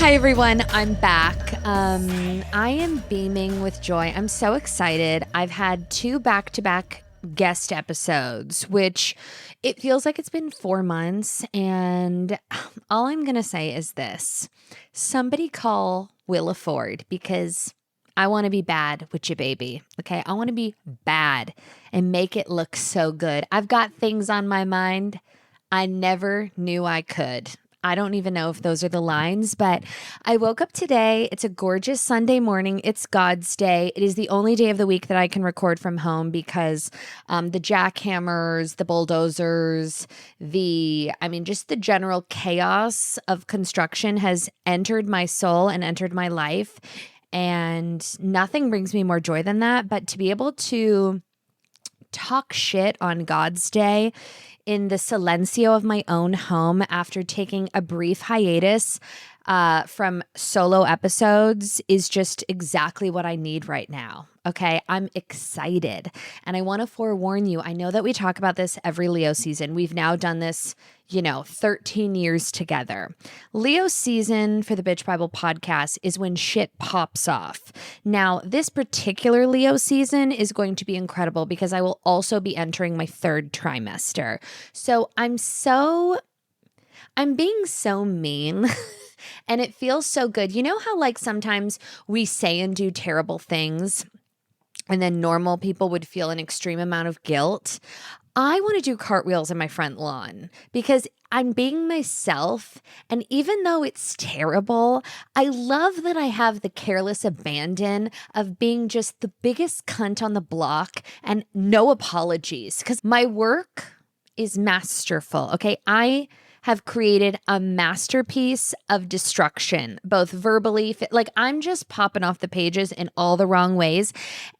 Hi, everyone. I'm back. I am beaming with joy. I'm so excited. I've had 2 back-to-back guest episodes, which it feels like it's been 4 months. And all I'm going to say is this. Somebody call Willa Ford because I want to be bad with your baby. Okay. I want to be bad and make it look so good. I've got things on my mind I never knew I could. I don't even know if those are the lines, but I woke up today. It's a gorgeous Sunday morning. It's God's day. It is the only day of the week that I can record from home because the jackhammers, the bulldozers, just the general chaos of construction has entered my soul and entered my life. And nothing brings me more joy than that. But to be able to talk shit on God's day in the silencio of my own home after taking a brief hiatus from solo episodes is just exactly what I need right now. Okay, I'm excited. And I want to forewarn you, I know that we talk about this every Leo season. We've now done this, 13 years together. Leo season for the Bitch Bible podcast is when shit pops off. Now, this particular Leo season is going to be incredible because I will also be entering my 3rd trimester. So I'm being so mean. And it feels so good. You know how sometimes we say and do terrible things and then normal people would feel an extreme amount of guilt? I want to do cartwheels in my front lawn because I'm being myself. And even though it's terrible, I love that I have the careless abandon of being just the biggest cunt on the block and no apologies because my work is masterful. Okay. I have created a masterpiece of destruction, both verbally, I'm just popping off the pages in all the wrong ways.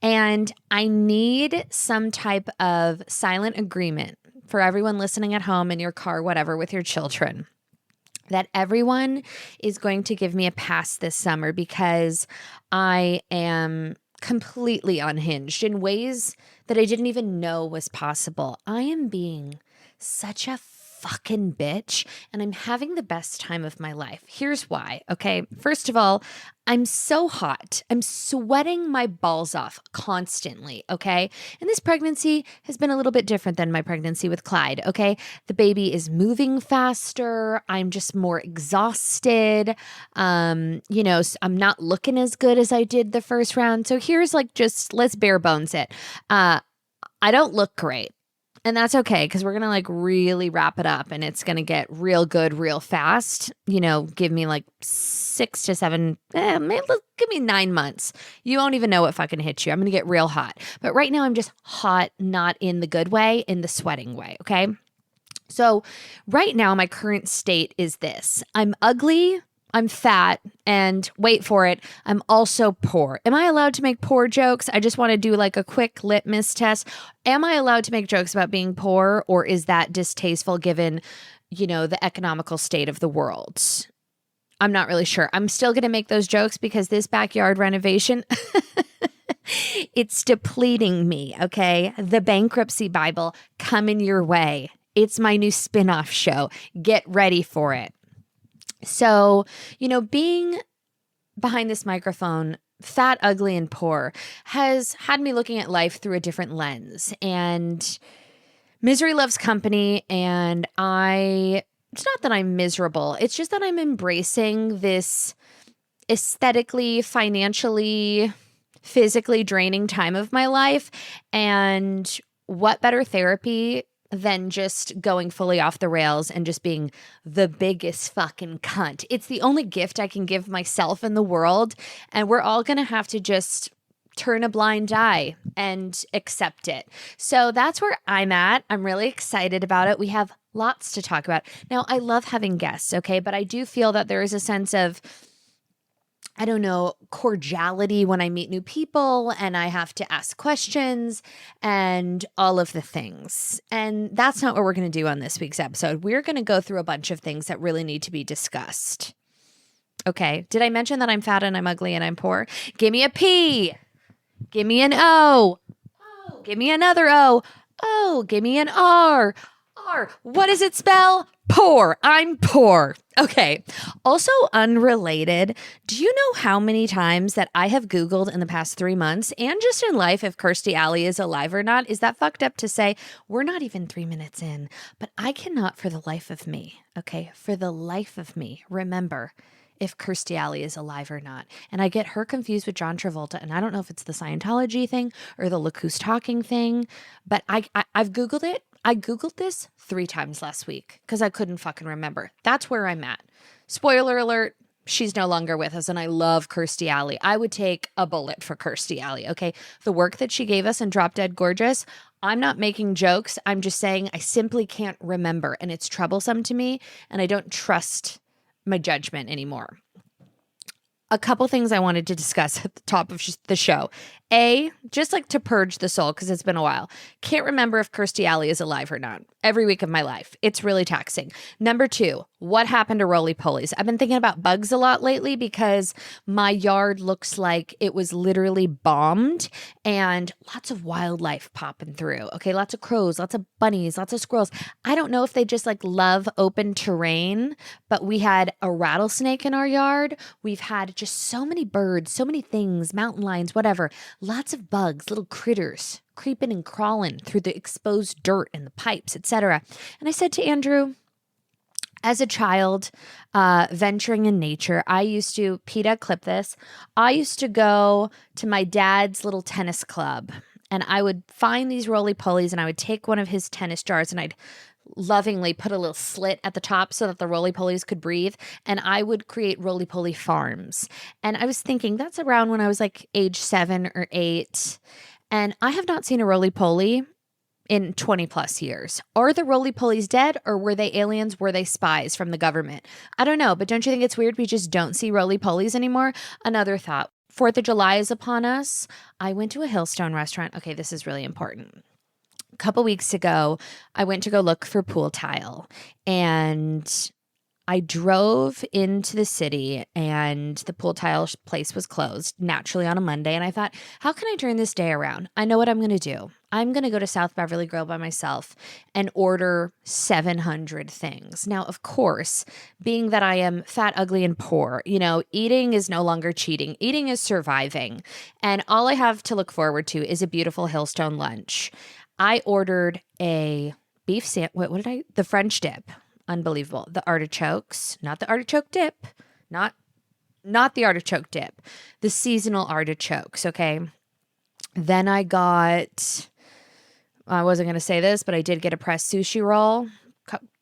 And I need some type of silent agreement for everyone listening at home, in your car, whatever, with your children, that everyone is going to give me a pass this summer because I am completely unhinged in ways that I didn't even know was possible. I am being such a fucking bitch and I'm having the best time of my life. Here's why. Okay. First of all, I'm so hot. I'm sweating my balls off constantly. Okay. And this pregnancy has been a little bit different than my pregnancy with Clyde. Okay. The baby is moving faster. I'm just more exhausted. I'm not looking as good as I did the first round. So here's let's bare bones it. I don't look great. And that's okay because we're going to really wrap it up and it's going to get real good real fast. Give me 6 to 7, give me 9 months. You won't even know what fucking hit you. I'm going to get real hot. But right now I'm just hot, not in the good way, in the sweating way. Okay. So right now my current state is this. I'm ugly. I'm fat, and wait for it, I'm also poor. Am I allowed to make poor jokes? I just want to do a quick litmus test. Am I allowed to make jokes about being poor, or is that distasteful given, the economical state of the world? I'm not really sure. I'm still going to make those jokes because this backyard renovation, it's depleting me, okay? The Bankruptcy Bible coming your way. It's my new spin-off show. Get ready for it. So, being behind this microphone, fat, ugly, and poor, has had me looking at life through a different lens. And misery loves company. And it's not that I'm miserable. It's just that I'm embracing this aesthetically, financially, physically draining time of my life. And what better therapy than just going fully off the rails and just being the biggest fucking cunt. It's the only gift I can give myself in the world. And we're all going to have to just turn a blind eye and accept it. So that's where I'm at. I'm really excited about it. We have lots to talk about. Now, I love having guests, okay? But I do feel that there is a sense of, cordiality when I meet new people and I have to ask questions and all of the things. And that's not what we're going to do on this week's episode. We're going to go through a bunch of things that really need to be discussed. Okay. Did I mention that I'm fat and I'm ugly and I'm poor? Give me a P. Give me an O. Oh, give me another O. Oh, give me an R. R. What does it spell? Poor. I'm poor. Okay. Also unrelated. Do you know how many times that I have Googled in the past 3 months and just in life if Kirstie Alley is alive or not? Is that fucked up to say? We're not even 3 minutes in, but I cannot for the life of me, okay, for the life of me, remember if Kirstie Alley is alive or not. And I get her confused with John Travolta, and I don't know if it's the Scientology thing or the Look Who's Talking thing, but I've Googled it. I Googled this 3 times last week because I couldn't fucking remember. That's where I'm at. Spoiler alert, she's no longer with us, and I love Kirstie Alley. I would take a bullet for Kirstie Alley, okay? The work that she gave us in Drop Dead Gorgeous, I'm not making jokes. I'm just saying I simply can't remember, and it's troublesome to me, and I don't trust my judgment anymore. A couple things I wanted to discuss at the top of the show. A, just like to purge the soul because it's been a while. Can't remember if Kirstie Alley is alive or not every week of my life. It's really taxing. Number 2, what happened to roly-polies? I've been thinking about bugs a lot lately because my yard looks like it was literally bombed and lots of wildlife popping through. Okay, lots of crows, lots of bunnies, lots of squirrels. I don't know if they just like love open terrain, but we had a rattlesnake in our yard. We've had just so many birds, so many things, mountain lions, whatever. Lots of bugs, little critters creeping and crawling through the exposed dirt and the pipes, etc. And I said to Andrew, as a child, venturing in nature, I used to, PETA, clip this, I used to go to my dad's little tennis club and I would find these roly-polies and I would take one of his tennis jars and I'd lovingly put a little slit at the top so that the roly-polies could breathe. And I would create roly-poly farms. And I was thinking that's around when I was like age 7 or 8. And I have not seen a roly-poly in 20 plus years. Are the roly-polies dead or were they aliens? Were they spies from the government? I don't know, but don't you think it's weird we just don't see roly-polies anymore? Another thought. 4th of July is upon us. I went to a Hillstone restaurant. Okay, this is really important. A couple weeks ago, I went to go look for pool tile and I drove into the city and the pool tile place was closed naturally on a Monday. And I thought, how can I turn this day around? I know what I'm going to do. I'm going to go to South Beverly Grill by myself and order 700 things. Now, of course, being that I am fat, ugly, and poor, you know, eating is no longer cheating. Eating is surviving. And all I have to look forward to is a beautiful Hillstone lunch. I ordered a beef sandwich. The French dip. Unbelievable. The artichokes, not the artichoke dip, not the artichoke dip, the seasonal artichokes. Okay. Then I wasn't going to say this, but I did get a pressed sushi roll.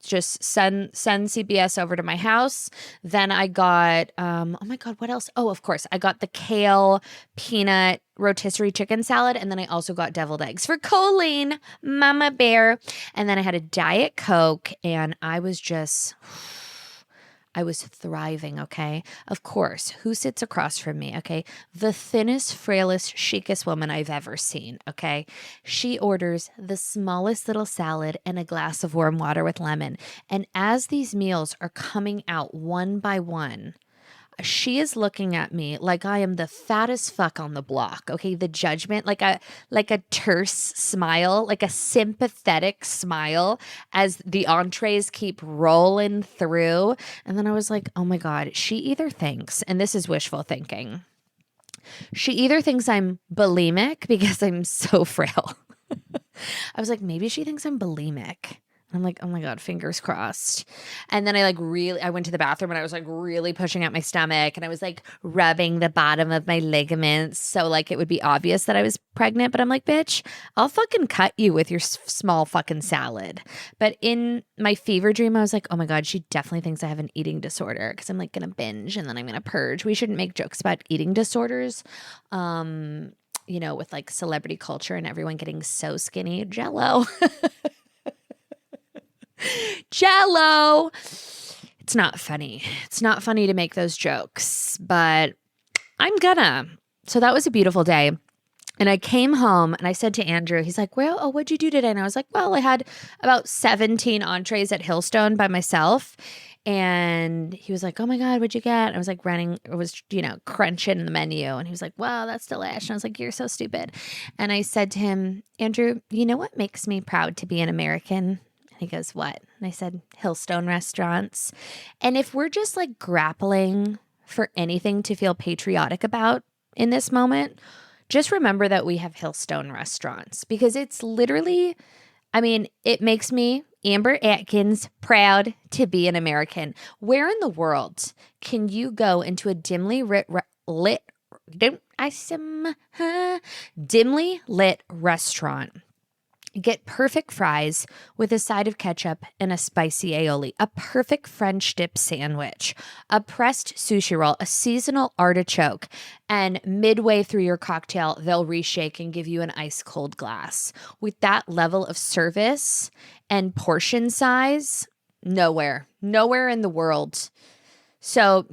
Just send CBS over to my house. Then I got, oh my God, what else? Oh, of course. I got the kale peanut rotisserie chicken salad. And then I also got deviled eggs for Colleen, Mama Bear. And then I had a Diet Coke and I was thriving, okay? Of course, who sits across from me, okay? The thinnest, frailest, chicest woman I've ever seen, okay? She orders the smallest little salad and a glass of warm water with lemon. And as these meals are coming out one by one, she is looking at me like I am the fattest fuck on the block. Okay. The judgment, like a terse smile, like a sympathetic smile as the entrees keep rolling through. And then I was like, oh my God, she either thinks, and this is wishful thinking, she either thinks I'm bulimic because I'm so frail. I was like, maybe she thinks I'm bulimic. I'm like, oh my God, fingers crossed. And then I went to the bathroom and I was like really pushing out my stomach and I was like rubbing the bottom of my ligaments. So like it would be obvious that I was pregnant, but I'm like, bitch, I'll fucking cut you with your small fucking salad. But in my fever dream, I was like, oh my God, she definitely thinks I have an eating disorder because I'm like going to binge and then I'm going to purge. We shouldn't make jokes about eating disorders. You know, with like celebrity culture and everyone getting so skinny. Jello. Jello. It's not funny. It's not funny to make those jokes, but I'm gonna. So that was a beautiful day. And I came home and I said to Andrew, he's like, well, oh, what'd you do today? And I was like, well, I had about 17 entrees at Hillstone by myself. And he was like, oh my God, what'd you get? And I was like crunching the menu. And he was like, wow, that's delish. And I was like, you're so stupid. And I said to him, Andrew, you know what makes me proud to be an American? And he goes, what? And I said, Hillstone restaurants. And if we're just like grappling for anything to feel patriotic about in this moment, just remember that we have Hillstone restaurants, because it's literally, I mean, it makes me, Amber Atkins, proud to be an American. Where in the world can you go into a dimly lit restaurant, get perfect fries with a side of ketchup and a spicy aioli, a perfect French dip sandwich, a pressed sushi roll, a seasonal artichoke, and midway through your cocktail, they'll reshake and give you an ice cold glass. With that level of service and portion size, nowhere in the world. So,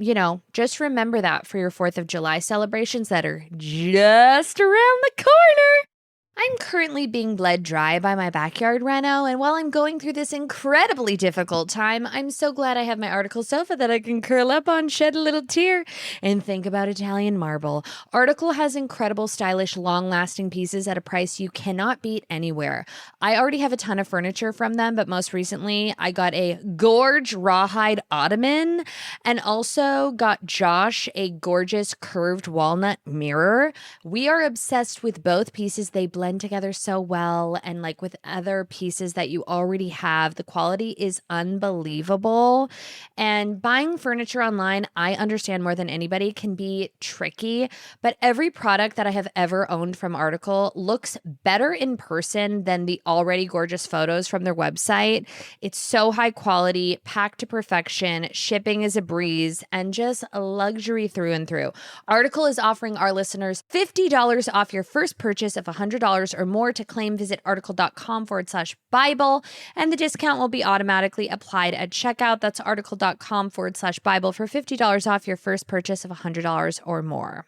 just remember that for your 4th of July celebrations that are just around the corner. I'm currently being bled dry by my backyard reno, and while I'm going through this incredibly difficult time, I'm so glad I have my article sofa that I can curl up on, shed a little tear, and think about Italian marble. Article has incredible, stylish, long-lasting pieces at a price you cannot beat anywhere. I already have a ton of furniture from them, but most recently, I got a gorge rawhide ottoman, and also got Josh a gorgeous curved walnut mirror. We are obsessed with both pieces. They blend together so well, and like with other pieces that you already have, the quality is unbelievable. And buying furniture online, I understand more than anybody, can be tricky, but every product that I have ever owned from Article looks better in person than the already gorgeous photos from their website. It's so high quality, packed to perfection, shipping is a breeze, and just a luxury through and through. Article is offering our listeners $50 off your first purchase of $100 or more. To claim, visit article.com/Bible, and the discount will be automatically applied at checkout. That's article.com/Bible for $50 off your first purchase of $100 or more.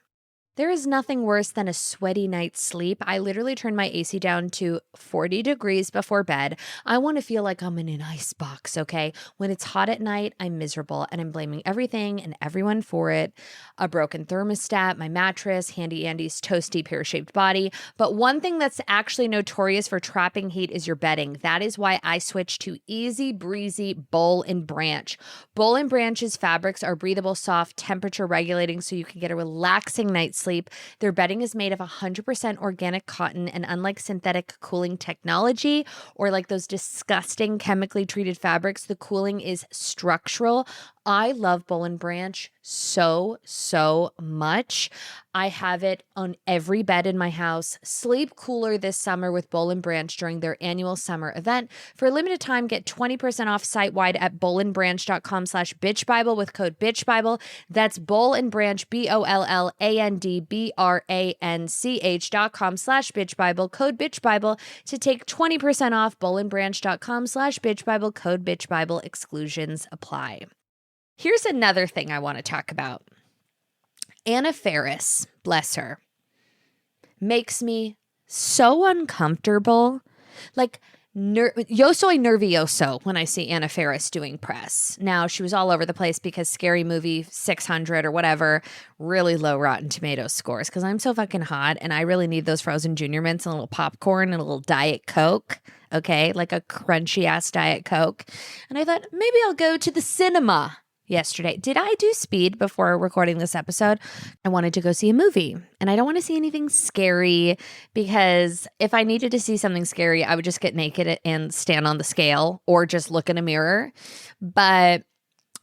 There is nothing worse than a sweaty night's sleep. I literally turn my AC down to 40 degrees before bed. I want to feel like I'm in an ice box, okay? When it's hot at night, I'm miserable, and I'm blaming everything and everyone for it. A broken thermostat, my mattress, Handy Andy's toasty pear-shaped body. But one thing that's actually notorious for trapping heat is your bedding. That is why I switched to Easy Breezy Boll & Branch. Boll & Branch's fabrics are breathable, soft, temperature regulating, so you can get a relaxing night's sleep. Their bedding is made of 100% organic cotton, and unlike synthetic cooling technology or like those disgusting chemically treated fabrics, the cooling is structural. I love Boll & Branch so much. I have it on every bed in my house. Sleep cooler this summer with Boll & Branch during their annual summer event. For a limited time, get 20% off site-wide at bollandbranch.com/bitchbible with code bitchbible. That's Boll & Branch, bollandbranch.com/bitchbible, code bitchbible to take 20% off. bollandbranch.com/bitchbible, code bitchbible. Exclusions apply. Here's another thing I want to talk about. Anna Faris, bless her, makes me so uncomfortable. Like, yo soy nervioso when I see Anna Faris doing press. Now, she was all over the place because Scary Movie 600 or whatever, really low Rotten Tomatoes scores, because I'm so fucking hot and I really need those frozen Junior Mints and a little popcorn and a little Diet Coke, okay? Like a crunchy ass Diet Coke. And I thought, maybe I'll go to the cinema yesterday. Did I do Speed before recording this episode? I wanted to go see a movie, and I don't want to see anything scary, because if I needed to see something scary, I would just get naked and stand on the scale or just look in a mirror. But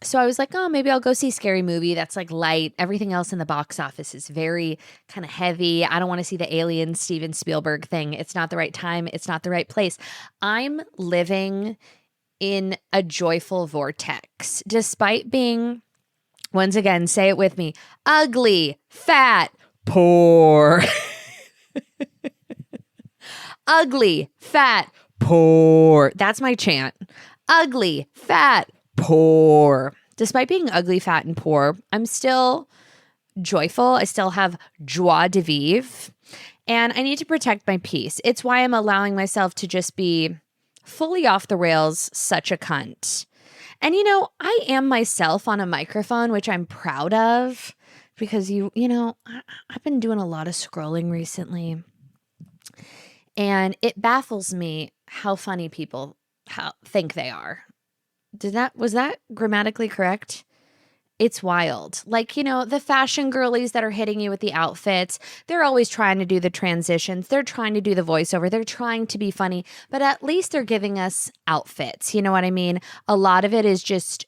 so I was like, oh, maybe I'll go see Scary Movie. That's like light. Everything else in the box office is very kind of heavy. I don't want to see the Alien Steven Spielberg thing. It's not the right time. It's not the right place. I'm living in a joyful vortex, despite being, once again, say it with me, ugly, fat, poor. Ugly, fat, poor. That's my chant. Ugly, fat, poor. Despite being ugly, fat, and poor, I'm still joyful. I still have joie de vivre, and I need to protect my peace. It's why I'm allowing myself to just be fully off the rails, such a cunt. And I am myself on a microphone, which I'm proud of, because I've been doing a lot of scrolling recently, and it baffles me how funny people think they are. Was that grammatically correct? It's wild. Like, the fashion girlies that are hitting you with the outfits, they're always trying to do the transitions. They're trying to do the voiceover. They're trying to be funny, but at least they're giving us outfits. You know what I mean? A lot of it is just,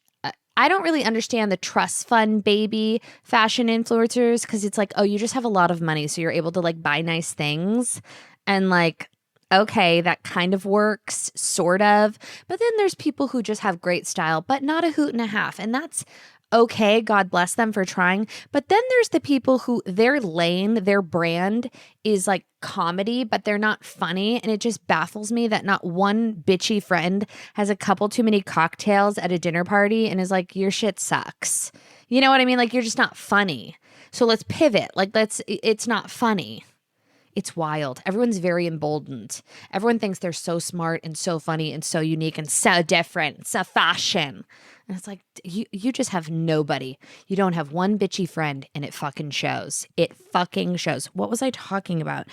I don't really understand the trust fund baby fashion influencers because it's like, oh, you just have a lot of money. So you're able to like buy nice things and like, okay, that kind of works, sort of. But then there's people who just have great style, but not a hoot and a half. And that's okay. God bless them for trying. But then there's the people who their lane, their brand is like comedy, but they're not funny. And it just baffles me that not one bitchy friend has a couple too many cocktails at a dinner party and is like, your shit sucks. You know what I mean? Like, you're just not funny. So let's pivot. Like, it's not funny. It's wild. Everyone's very emboldened. Everyone thinks they're so smart and so funny and so unique and so different, so fashion. And it's like, you just have nobody. You don't have one bitchy friend, and it fucking shows. It fucking shows. What was I talking about?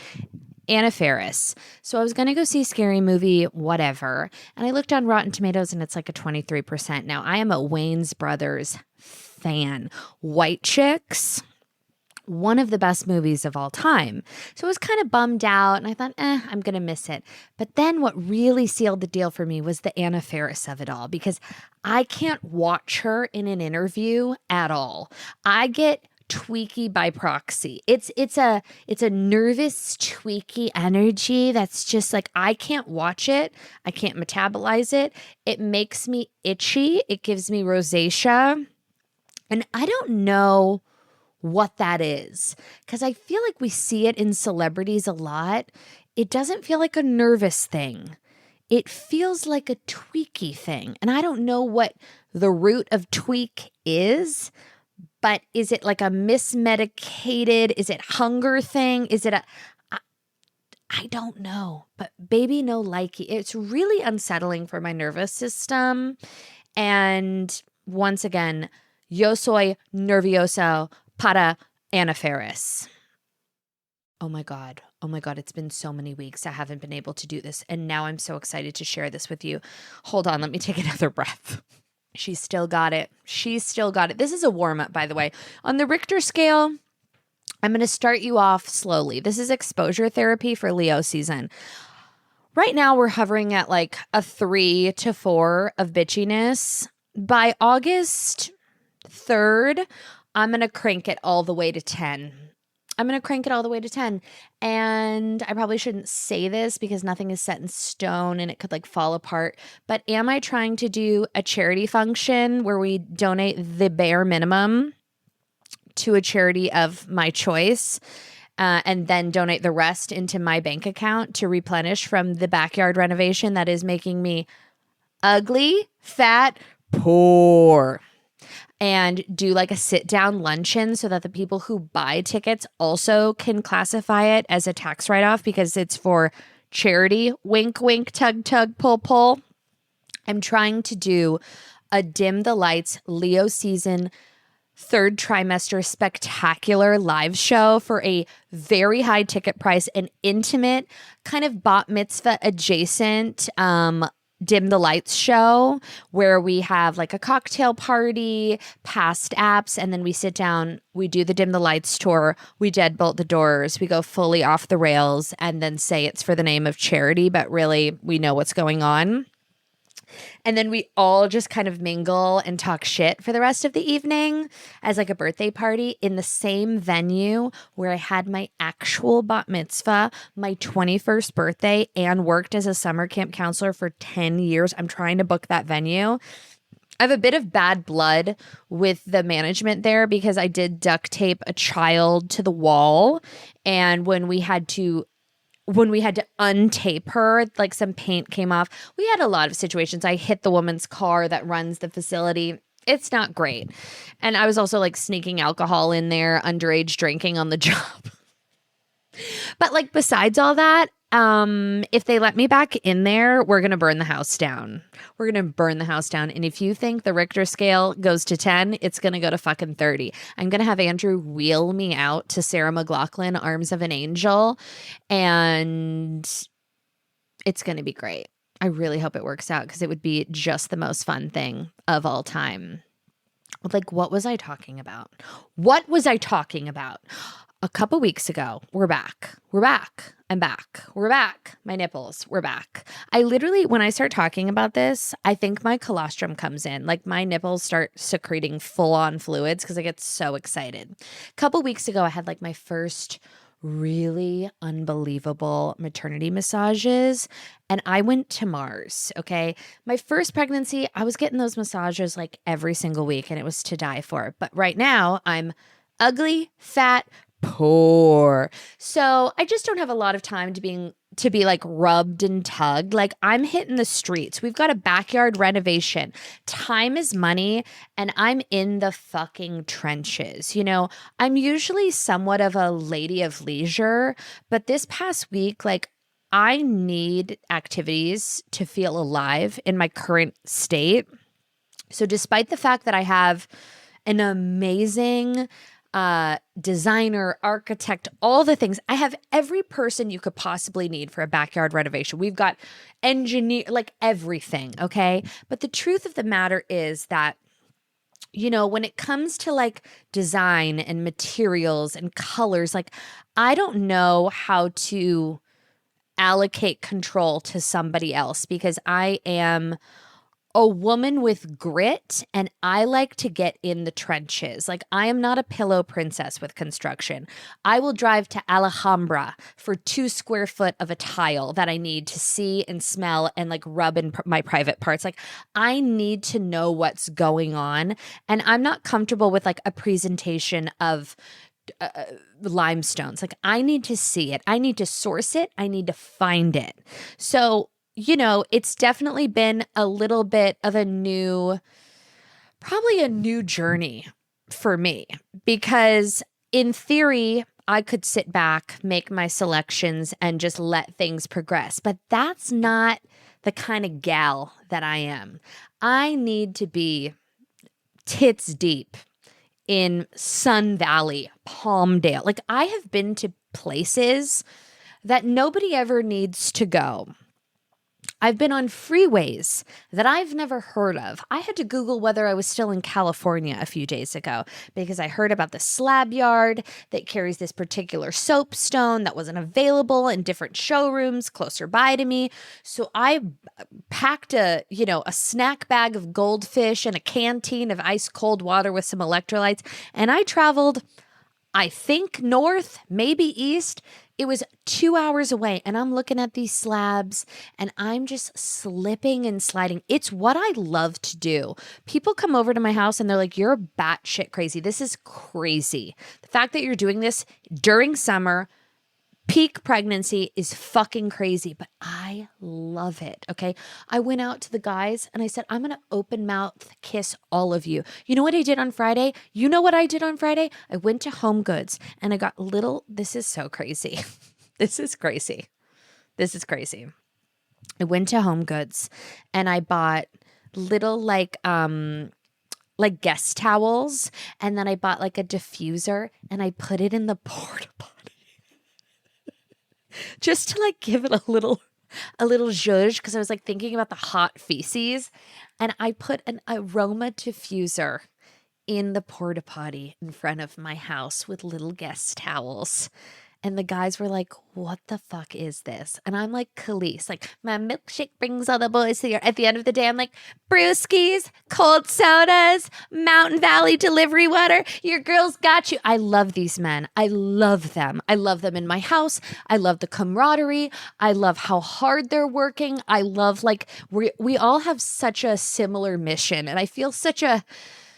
Anna Faris. So I was going to go see Scary Movie, whatever. And I looked on Rotten Tomatoes, and it's like a 23%. Now, I am a Wayans Brothers fan. White Chicks, one of the best movies of all time. So I was kind of bummed out and I thought, I'm going to miss it. But then what really sealed the deal for me was the Anna Faris of it all, because I can't watch her in an interview at all. I get tweaky by proxy. It's a nervous, tweaky energy that's just like, I can't watch it. I can't metabolize it. It makes me itchy. It gives me rosacea. And I don't know what that is, because I feel like we see it in celebrities a lot. It doesn't feel like a nervous thing. It feels like a tweaky thing. And I don't know what the root of tweak is, but is it like a mismedicated, is it hunger thing? Is it I don't know, but baby, no likey. It's really unsettling for my nervous system. And once again, yo soy nervioso para Anna Faris. Oh my God. It's been so many weeks. I haven't been able to do this. And now I'm so excited to share this with you. Hold on. Let me take another breath. She's still got it. This is a warm up, by the way. On the Richter scale, I'm going to start you off slowly. This is exposure therapy for Leo season. Right now, we're hovering at like a 3 to 4 of bitchiness. By August 3rd, I'm going to crank it all the way to 10. And I probably shouldn't say this because nothing is set in stone and it could like fall apart. But am I trying to do a charity function where we donate the bare minimum to a charity of my choice and then donate the rest into my bank account to replenish from the backyard renovation that is making me ugly, fat, poor? And do like a sit down luncheon so that the people who buy tickets also can classify it as a tax write off because it's for charity. Wink, wink, tug, tug, pull, pull. I'm trying to do a Dim the Lights Leo season 3rd trimester spectacular live show for a very high ticket price, an intimate kind of bat mitzvah adjacent Dim the Lights show where we have like a cocktail party, past apps, and then we sit down, we do the Dim the Lights tour, we deadbolt the doors, we go fully off the rails and then say it's for the name of charity, but really we know what's going on. And then we all just kind of mingle and talk shit for the rest of the evening as like a birthday party in the same venue where I had my actual bat mitzvah, my 21st birthday, and worked as a summer camp counselor for 10 years. I'm trying to book that venue. I have a bit of bad blood with the management there because I did duct tape a child to the wall. And when we had to untape her, like some paint came off. We had a lot of situations. I hit the woman's car that runs the facility. It's not great. And I was also like sneaking alcohol in there, underage drinking on the job. But like besides all that, if they let me back in there, we're going to burn the house down. And if you think the Richter scale goes to 10, it's going to go to fucking 30. I'm going to have Andrew wheel me out to Sarah McLachlan, Arms of an Angel. And it's going to be great. I really hope it works out because it would be just the most fun thing of all time. Like, what was I talking about? What was I talking about? A couple weeks ago, we're back. We're back. I'm back. We're back. My nipples, we're back. I literally, when I start talking about this, I think my colostrum comes in. Like my nipples start secreting full on fluids because I get so excited. A couple weeks ago, I had like my first really unbelievable maternity massages and I went to Mars. Okay. My first pregnancy, I was getting those massages like every single week and it was to die for. But right now I'm ugly, fat, poor. So I just don't have a lot of time to be like rubbed and tugged. Like I'm hitting the streets. We've got a backyard renovation. Time is money and I'm in the fucking trenches. You know, I'm usually somewhat of a lady of leisure, but this past week, like I need activities to feel alive in my current state. So despite the fact that I have an amazing designer, architect, all the things. I have every person you could possibly need for a backyard renovation. We've got engineer, like everything. Okay. But the truth of the matter is that, you know, when it comes to like design and materials and colors, like I don't know how to allocate control to somebody else because I am a woman with grit and I like to get in the trenches. Like I am not a pillow princess with construction. I will drive to Alhambra for 2 square foot of a tile that I need to see and smell and like rub in my private parts. Like I need to know what's going on and I'm not comfortable with like a presentation of limestones. Like I need to see it. I need to source it. I need to find it. So you know, it's definitely been a little bit of probably a new journey for me because in theory, I could sit back, make my selections and just let things progress. But that's not the kind of gal that I am. I need to be tits deep in Sun Valley, Palmdale. Like I have been to places that nobody ever needs to go. I've been on freeways that I've never heard of. I had to Google whether I was still in California a few days ago because I heard about the slab yard that carries this particular soapstone that wasn't available in different showrooms closer by to me. So I packed a snack bag of goldfish and a canteen of ice cold water with some electrolytes. And I traveled, I think north, maybe east. It was 2 hours away and I'm looking at these slabs and I'm just slipping and sliding. It's what I love to do. People come over to my house and they're like, you're batshit crazy. This is crazy. The fact that you're doing this during summer, peak pregnancy is fucking crazy, but I love it. Okay. I went out to the guys and I said, I'm going to open mouth kiss all of you. You know what I did on Friday? You know what I did on Friday? I went to Home Goods and I got this is so crazy. This is crazy. This is crazy. I went to Home Goods and I bought little like guest towels. And then I bought like a diffuser and I put it in the porta potty. Just to like give it a little zhuzh because I was like thinking about the hot feces and I put an aroma diffuser in the porta potty in front of my house with little guest towels. And the guys were like, what the fuck is this? And I'm like, Khalees, like my milkshake brings all the boys here. At the end of the day, I'm like, brewskis, cold sodas, Mountain Valley delivery water. Your girl's got you. I love these men. I love them. I love them in my house. I love the camaraderie. I love how hard they're working. I love like we all have such a similar mission. And I feel such a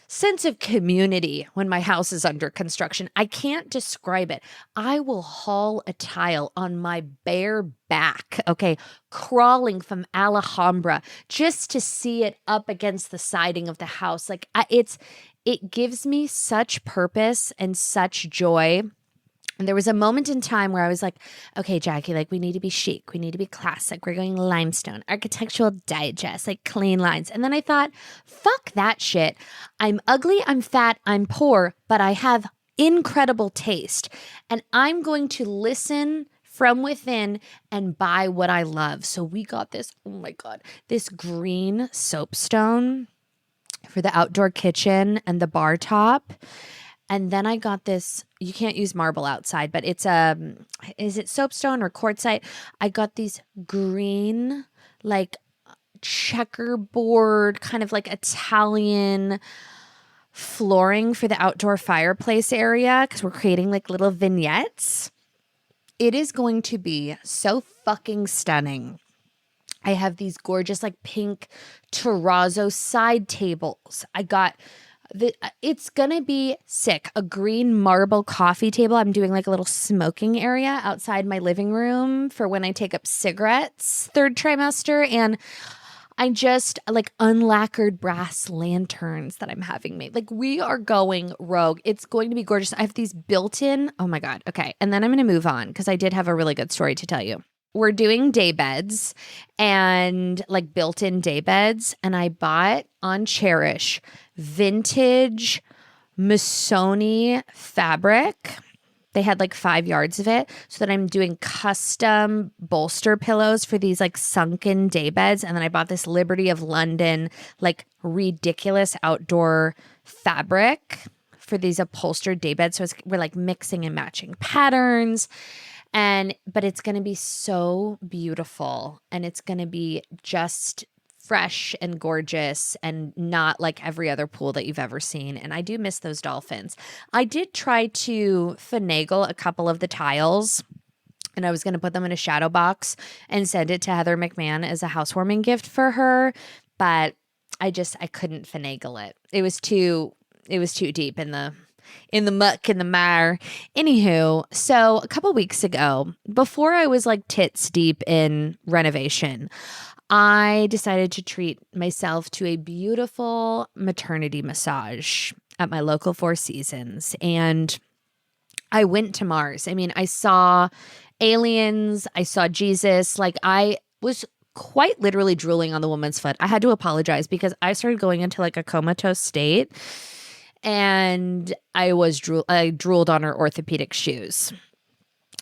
sense of community when my house is under construction. I can't describe it. I will haul a tile on my bare back, okay, crawling from Alhambra just to see it up against the siding of the house. Like it gives me such purpose and such joy. And there was a moment in time where I was like, okay, Jackie, like we need to be chic. We need to be classic. We're going limestone, architectural digest, like clean lines. And then I thought, fuck that shit. I'm ugly, I'm fat, I'm poor, but I have incredible taste. And I'm going to listen from within and buy what I love. So we got this, oh my God, this green soapstone for the outdoor kitchen and the bar top. And then I got this, you can't use marble outside, but it's is it soapstone or quartzite? I got these green, like checkerboard, kind of like Italian flooring for the outdoor fireplace area because we're creating like little vignettes. It is going to be so fucking stunning. I have these gorgeous like pink terrazzo side tables. I got it's gonna be sick. A green marble coffee table. I'm doing like a little smoking area outside my living room for when I take up cigarettes third trimester. And I just like unlacquered brass lanterns that I'm having made. Like we are going rogue. It's going to be gorgeous. I have these built-in. Oh my God. Okay. And then I'm going to move on because I did have a really good story to tell you. We're doing day beds and like built-in day beds. And I bought on Cherish vintage Missoni fabric. They had like 5 yards of it so that I'm doing custom bolster pillows for these like sunken day beds. And then I bought this Liberty of London, like ridiculous outdoor fabric for these upholstered day beds. So we're like mixing and matching patterns. But it's going to be so beautiful and it's going to be just fresh and gorgeous and not like every other pool that you've ever seen. And I do miss those dolphins. I did try to finagle a couple of the tiles and I was going to put them in a shadow box and send it to Heather McMahon as a housewarming gift for her. But I couldn't finagle it. It was too deep in the muck, in the mire. Anywho, so a couple weeks ago, before I was like tits deep in renovation, I decided to treat myself to a beautiful maternity massage at my local Four Seasons. And I went to Mars. I mean, I saw aliens. I saw Jesus. Like I was quite literally drooling on the woman's foot. I had to apologize because I started going into like a comatose state. And I drooled on her orthopedic shoes.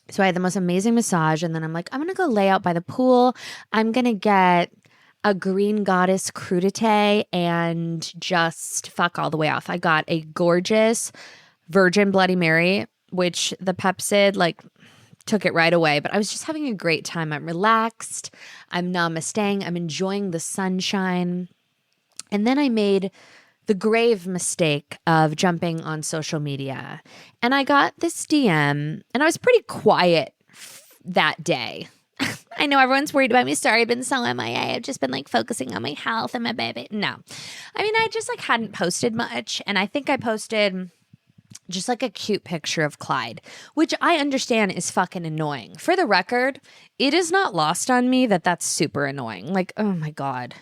So I had the most amazing massage. And then I'm like, I'm going to go lay out by the pool. I'm going to get a green goddess crudité and just fuck all the way off. I got a gorgeous Virgin Bloody Mary, which the Pepsid like took it right away. But I was just having a great time. I'm relaxed. I'm namasteing. I'm enjoying the sunshine. And then I made the grave mistake of jumping on social media. And I got this DM and I was pretty quiet that day. I know everyone's worried about me. Sorry, I've been so MIA. I've just been like focusing on my health and my baby. No. I mean, I just like hadn't posted much. And I think I posted just like a cute picture of Clyde, which I understand is fucking annoying. For the record, it is not lost on me that that's super annoying. Like, oh my God.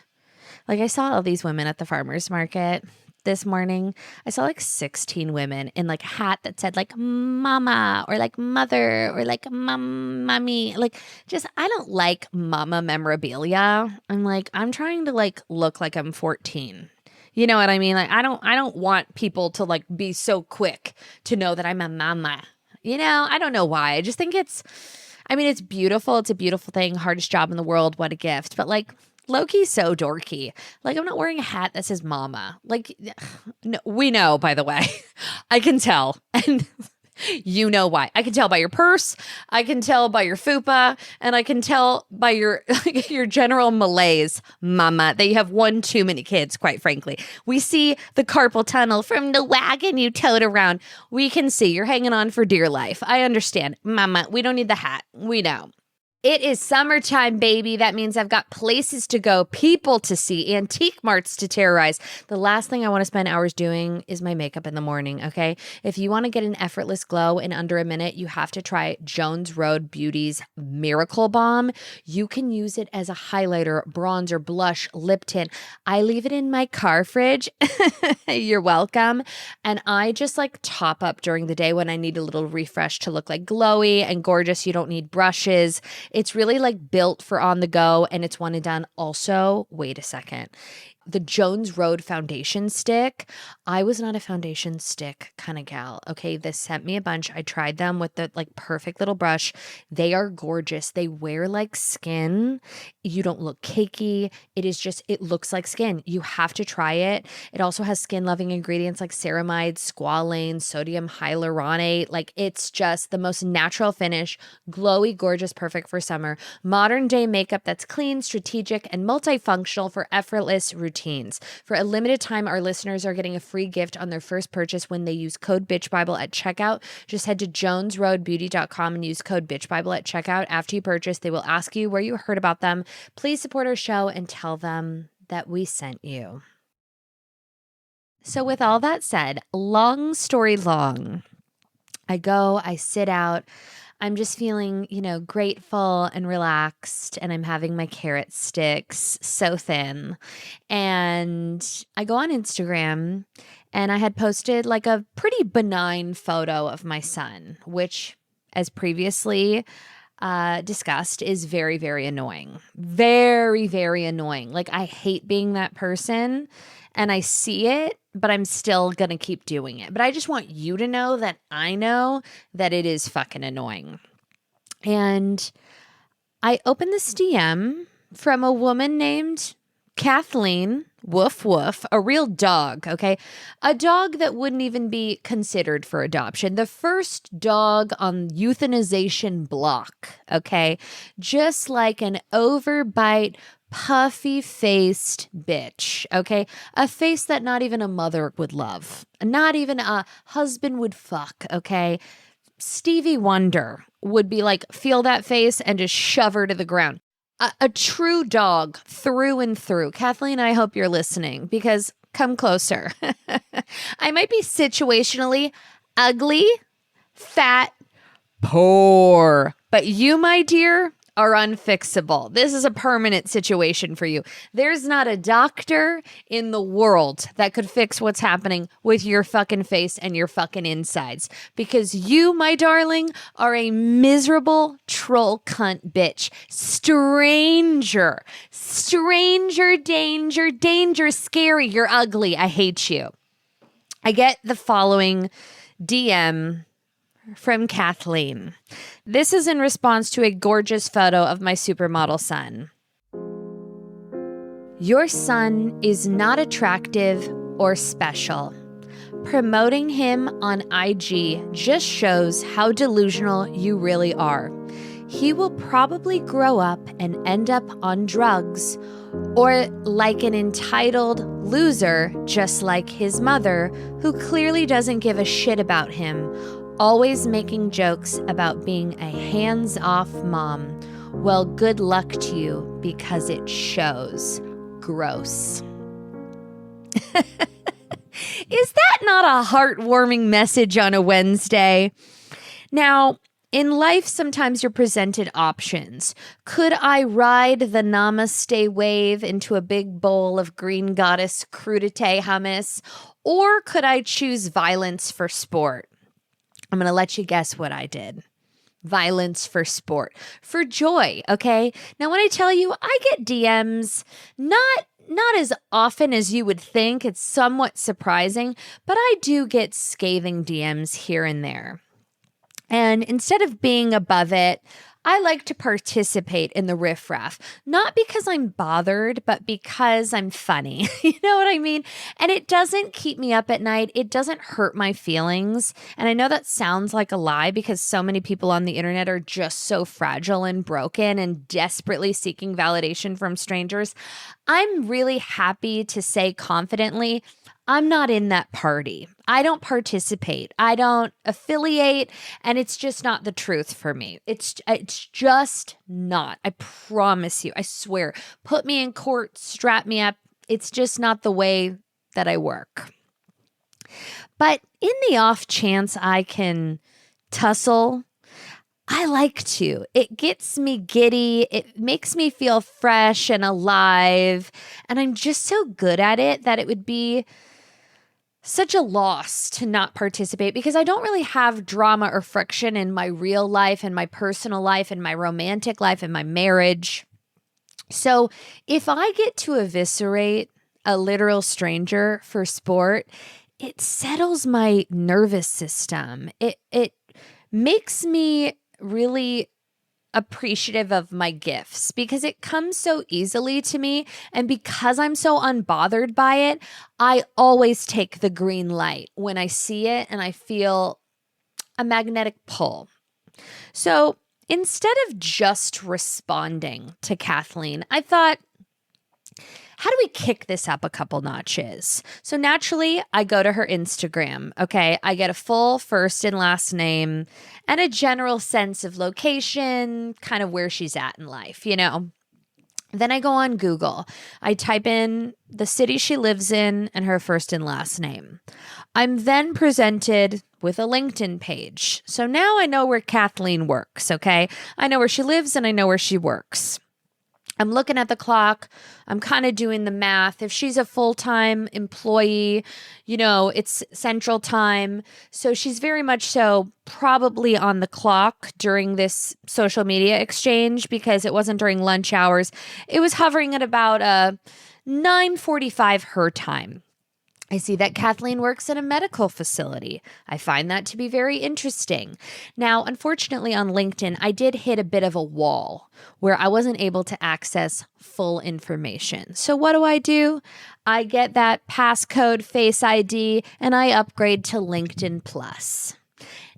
Like I saw all these women at the farmer's market this morning. I saw like 16 women in like a hat that said like mama or like mother or like mommy. Like just, I don't like mama memorabilia. I'm like, I'm trying to like look like I'm 14. You know what I mean? Like I don't want people to like be so quick to know that I'm a mama. You know, I don't know why. I just think it's beautiful. It's a beautiful thing. Hardest job in the world. What a gift. But like, low-key so dorky. Like, I'm not wearing a hat that says mama. Like, no, we know, by the way. I can tell. And you know why. I can tell by your purse. I can tell by your fupa. And I can tell by your your general malaise, mama, that you have one too many kids, quite frankly. We see the carpal tunnel from the wagon you towed around. We can see you're hanging on for dear life. I understand. Mama, we don't need the hat. We know. It is summertime, baby. That means I've got places to go, people to see, antique marts to terrorize. The last thing I want to spend hours doing is my makeup in the morning, okay? If you want to get an effortless glow in under a minute, you have to try Jones Road Beauty's Miracle Balm. You can use it as a highlighter, bronzer, blush, lip tint. I leave it in my car fridge. You're welcome. And I just like top up during the day when I need a little refresh to look like glowy and gorgeous. You don't need brushes. It's really like built for on the go and it's one and done. Also, wait a second. the Jones Road foundation stick. I was not a foundation stick kind of gal. Okay. They sent me a bunch. I tried them with the like perfect little brush. They are gorgeous. They wear like skin. You don't look cakey. It looks like skin. You have to try it. It also has skin loving ingredients like ceramide, squalane, sodium hyaluronate. Like it's just the most natural finish, glowy, gorgeous, perfect for summer. Modern day makeup that's clean, strategic, and multifunctional for effortless routines. For a limited time, our listeners are getting a free gift on their first purchase when they use code BitchBible at checkout. Just head to jonesroadbeauty.com and use code BitchBible at checkout. After you purchase, they will ask you where you heard about them. Please support our show and tell them that we sent you. So with all that said, long story long, I sit out. I'm just feeling, grateful and relaxed, and I'm having my carrot sticks so thin. And I go on Instagram, and I had posted like a pretty benign photo of my son, which, as previously discussed, is very, very annoying. Very, very annoying. Like, I hate being that person, and I see it, but I'm still going to keep doing it. But I just want you to know that I know that it is fucking annoying. And I opened this DM from a woman named Kathleen, woof woof, a real dog, okay? A dog that wouldn't even be considered for adoption. The first dog on euthanization block, okay? Just like an overbite, puffy-faced bitch, okay? A face that not even a mother would love. Not even a husband would fuck, okay? Stevie Wonder would be like, feel that face and just shove her to the ground. A true dog through and through. Kathleen, I hope you're listening because come closer. I might be situationally ugly, fat, poor, but you, my dear, are unfixable. This is a permanent situation for you. There's not a doctor in the world that could fix what's happening with your fucking face and your fucking insides because you, my darling, are a miserable troll cunt bitch. Stranger, danger, scary. You're ugly. I hate you. I get the following DM from Kathleen. This is in response to a gorgeous photo of my supermodel son. Your son is not attractive or special. Promoting him on IG just shows how delusional you really are. He will probably grow up and end up on drugs or like an entitled loser, just like his mother, who clearly doesn't give a shit about him, always making jokes about being a hands-off mom. Well, good luck to you because it shows. Gross. Is that not a heartwarming message on a Wednesday? Now, in life, sometimes you're presented options. Could I ride the namaste wave into a big bowl of green goddess crudité hummus? Or could I choose violence for sport? I'm going to let you guess what I did. Violence for sport. For joy, okay? Now, when I tell you, I get DMs, not as often as you would think. It's somewhat surprising, but I do get scathing DMs here and there. And instead of being above it, I like to participate in the riffraff, not because I'm bothered, but because I'm funny. You know what I mean? And it doesn't keep me up at night. It doesn't hurt my feelings. And I know that sounds like a lie because so many people on the internet are just so fragile and broken and desperately seeking validation from strangers. I'm really happy to say confidently, I'm not in that party. I don't participate. I don't affiliate, and it's just not the truth for me. It's just not. I promise you. I swear. Put me in court, strap me up. It's just not the way that I work. But in the off chance I can tussle, I like to. It gets me giddy. It makes me feel fresh and alive, and I'm just so good at it that it would be such a loss to not participate because I don't really have drama or friction in my real life and my personal life and my romantic life and my marriage. So if I get to eviscerate a literal stranger for sport, it settles my nervous system. It makes me really appreciative of my gifts because it comes so easily to me. And because I'm so unbothered by it, I always take the green light when I see it and I feel a magnetic pull. So instead of just responding to Kathleen, I thought, how do we kick this up a couple notches? So naturally, I go to her Instagram, okay? I get a full first and last name and a general sense of location, kind of where she's at in life, you know? Then I go on Google. I type in the city she lives in and her first and last name. I'm then presented with a LinkedIn page. So now I know where Kathleen works, okay? I know where she lives and I know where she works. I'm looking at the clock. I'm kind of doing the math. If she's a full-time employee, you know, it's central time. So she's very much so probably on the clock during this social media exchange because it wasn't during lunch hours. It was hovering at about 9:45 her time. I see that Kathleen works in a medical facility. I find that to be very interesting. Now, unfortunately on LinkedIn, I did hit a bit of a wall where I wasn't able to access full information. So what do? I get that passcode Face ID and I upgrade to LinkedIn Plus.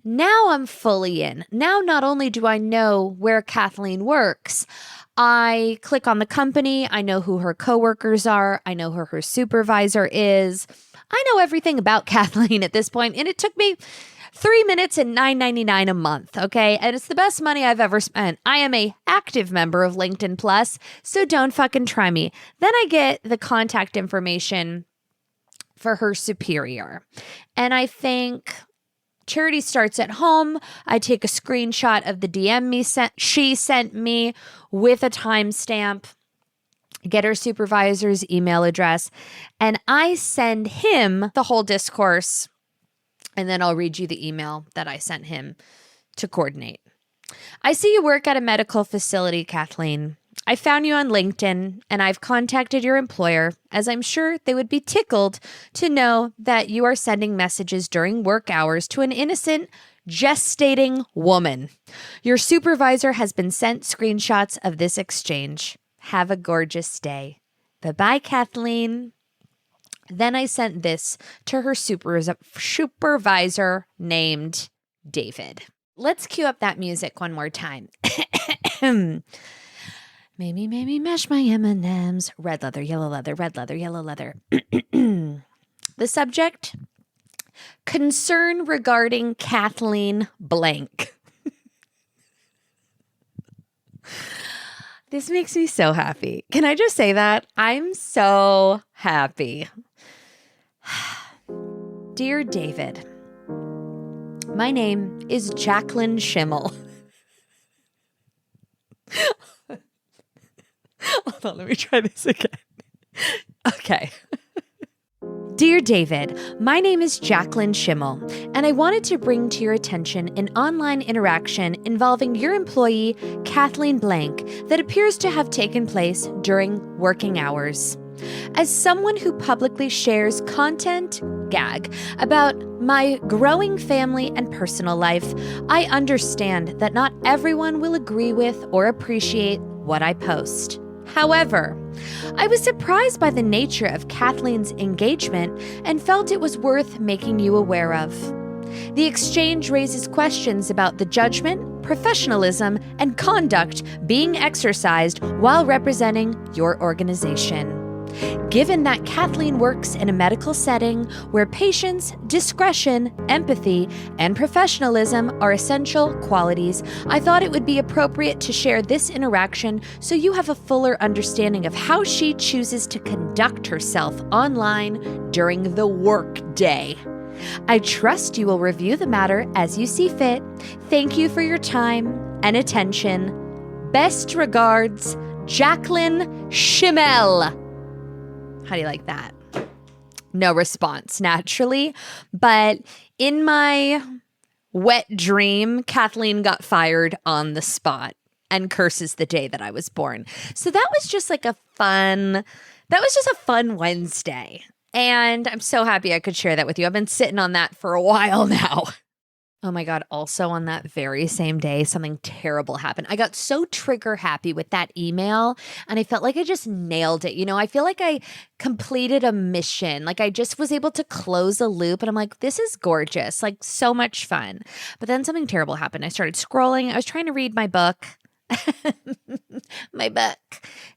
Now I'm fully in. Now, not only do I know where Kathleen works, I click on the company. I know who her coworkers are. I know who her supervisor is. I know everything about Kathleen at this point, and it took me 3 minutes and $9.99 a month, okay? And it's the best money I've ever spent. I am a active member of LinkedIn Plus, so don't fucking try me. Then I get the contact information for her superior, and I think charity starts at home. I take a screenshot of the DM she sent me with a timestamp, get her supervisor's email address, and I send him the whole discourse, and then I'll read you the email that I sent him to coordinate. I see you work at a medical facility, Kathleen. I found you on LinkedIn, and I've contacted your employer, as I'm sure they would be tickled to know that you are sending messages during work hours to an innocent, gestating woman. Your supervisor has been sent screenshots of this exchange. Have a gorgeous day. Bye-bye, Kathleen. Then I sent this to her supervisor named David. Let's cue up that music one more time. Maybe mash my M&Ms. Red leather, yellow leather, red leather, yellow leather. The subject, concern regarding Kathleen blank. This makes me so happy. Can I just say that? I'm so happy. Dear David, my name is Jacqueline Schimmel. Hold on, let me try this again. Okay. Dear David, my name is Jacqueline Schimmel, and I wanted to bring to your attention an online interaction involving your employee, Kathleen Blank, that appears to have taken place during working hours. As someone who publicly shares content, gag, about my growing family and personal life, I understand that not everyone will agree with or appreciate what I post. However, I was surprised by the nature of Kathleen's engagement and felt it was worth making you aware of. The exchange raises questions about the judgment, professionalism, and conduct being exercised while representing your organization. Given that Kathleen works in a medical setting where patience, discretion, empathy, and professionalism are essential qualities, I thought it would be appropriate to share this interaction so you have a fuller understanding of how she chooses to conduct herself online during the workday. I trust you will review the matter as you see fit. Thank you for your time and attention. Best regards, Jacqueline Schimmel. How do you like that? No response, naturally. But in my wet dream, Kathleen got fired on the spot and curses the day that I was born. So that was just like a fun That was just a fun Wednesday. And I'm so happy I could share that with you. I've been sitting on that for a while now. Oh my God. Also on that very same day, something terrible happened. I got so trigger happy with that email and I felt like I just nailed it. I feel like I completed a mission. Like I just was able to close a loop and I'm like, this is gorgeous. Like so much fun. But then something terrible happened. I started scrolling. I was trying to read my book. My book.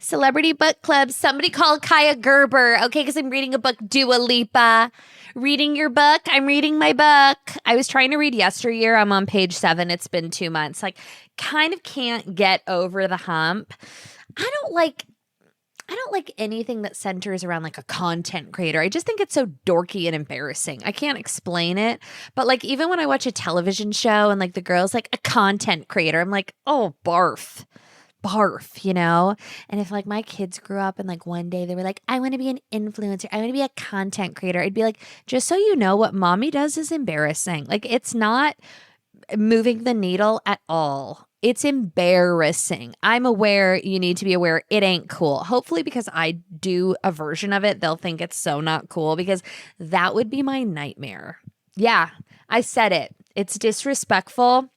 Celebrity Book Club. Somebody call Kaya Gerber. Okay, because I'm reading a book. Dua Lipa. Reading your book. I'm reading my book. I was trying to read Yesteryear. I'm on page 7. It's been 2 months. Like, kind of can't get over the hump. I don't like anything that centers around like a content creator. I just think it's so dorky and embarrassing. I can't explain it. But like even when I watch a television show and like the girl's like a content creator, I'm like, oh, barf. And if like my kids grew up and like one day they were like, I want to be an influencer, I want to be a content creator, I'd be like, just so you know, what mommy does is embarrassing. Like it's not moving the needle at all. It's embarrassing. I'm aware you need to be aware it ain't cool. Hopefully because I do a version of it, they'll think it's so not cool because that would be my nightmare. Yeah, I said it. It's disrespectful,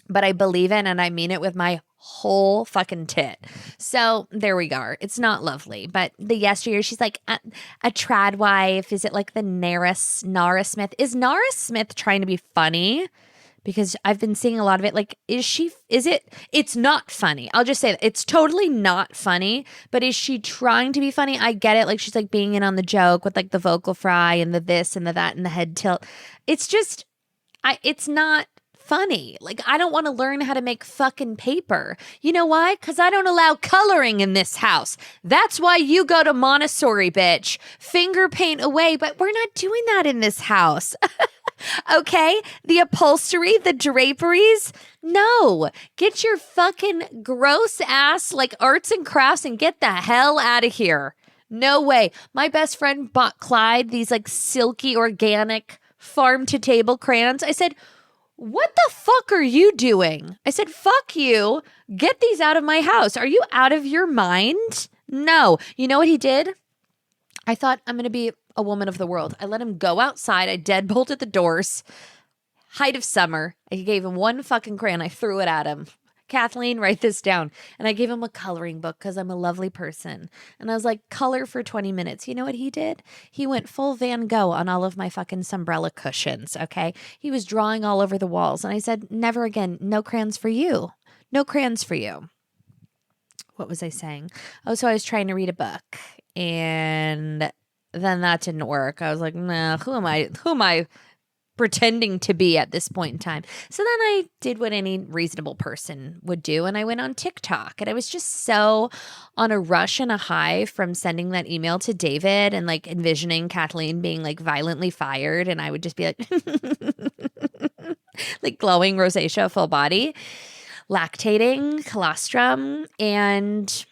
but I believe it and I mean it with my whole fucking tit. So there we go. It's not lovely. But the Yesteryear, she's like a trad wife. Is it like the Nara Smith? Is Nara Smith trying to be funny? Because I've been seeing a lot of it. Like, it's not funny. I'll just say that it's totally not funny, but is she trying to be funny? I get it. Like she's like being in on the joke with like the vocal fry and the this and the that and the head tilt. It's just, it's not funny. Like, I don't want to learn how to make fucking paper. You know why? Because I don't allow coloring in this house. That's why you go to Montessori, bitch. Finger paint away, but we're not doing that in this house. Okay? The upholstery, the draperies. No. Get your fucking gross ass like arts and crafts and get the hell out of here. No way. My best friend bought Clyde these like silky organic farm to table crayons. I said, what the fuck are you doing? I said, fuck you. Get these out of my house. Are you out of your mind? No. You know what he did? I thought I'm going to be a woman of the world. I let him go outside. I deadbolted the doors. Height of summer. I gave him one fucking crayon. I threw it at him. Kathleen, write this down. And I gave him a coloring book because I'm a lovely person. And I was like, color for 20 minutes. You know what he did? He went full Van Gogh on all of my fucking Sunbrella cushions, okay? He was drawing all over the walls. And I said, never again. No crayons for you. No crayons for you. What was I saying? Oh, so I was trying to read a book. And then that didn't work. I was like, nah, who am I pretending to be at this point in time? So then I did what any reasonable person would do, and I went on TikTok, and I was just so on a rush and a high from sending that email to David and like envisioning Kathleen being like violently fired, and I would just be like like glowing rosacea full body, lactating, colostrum, and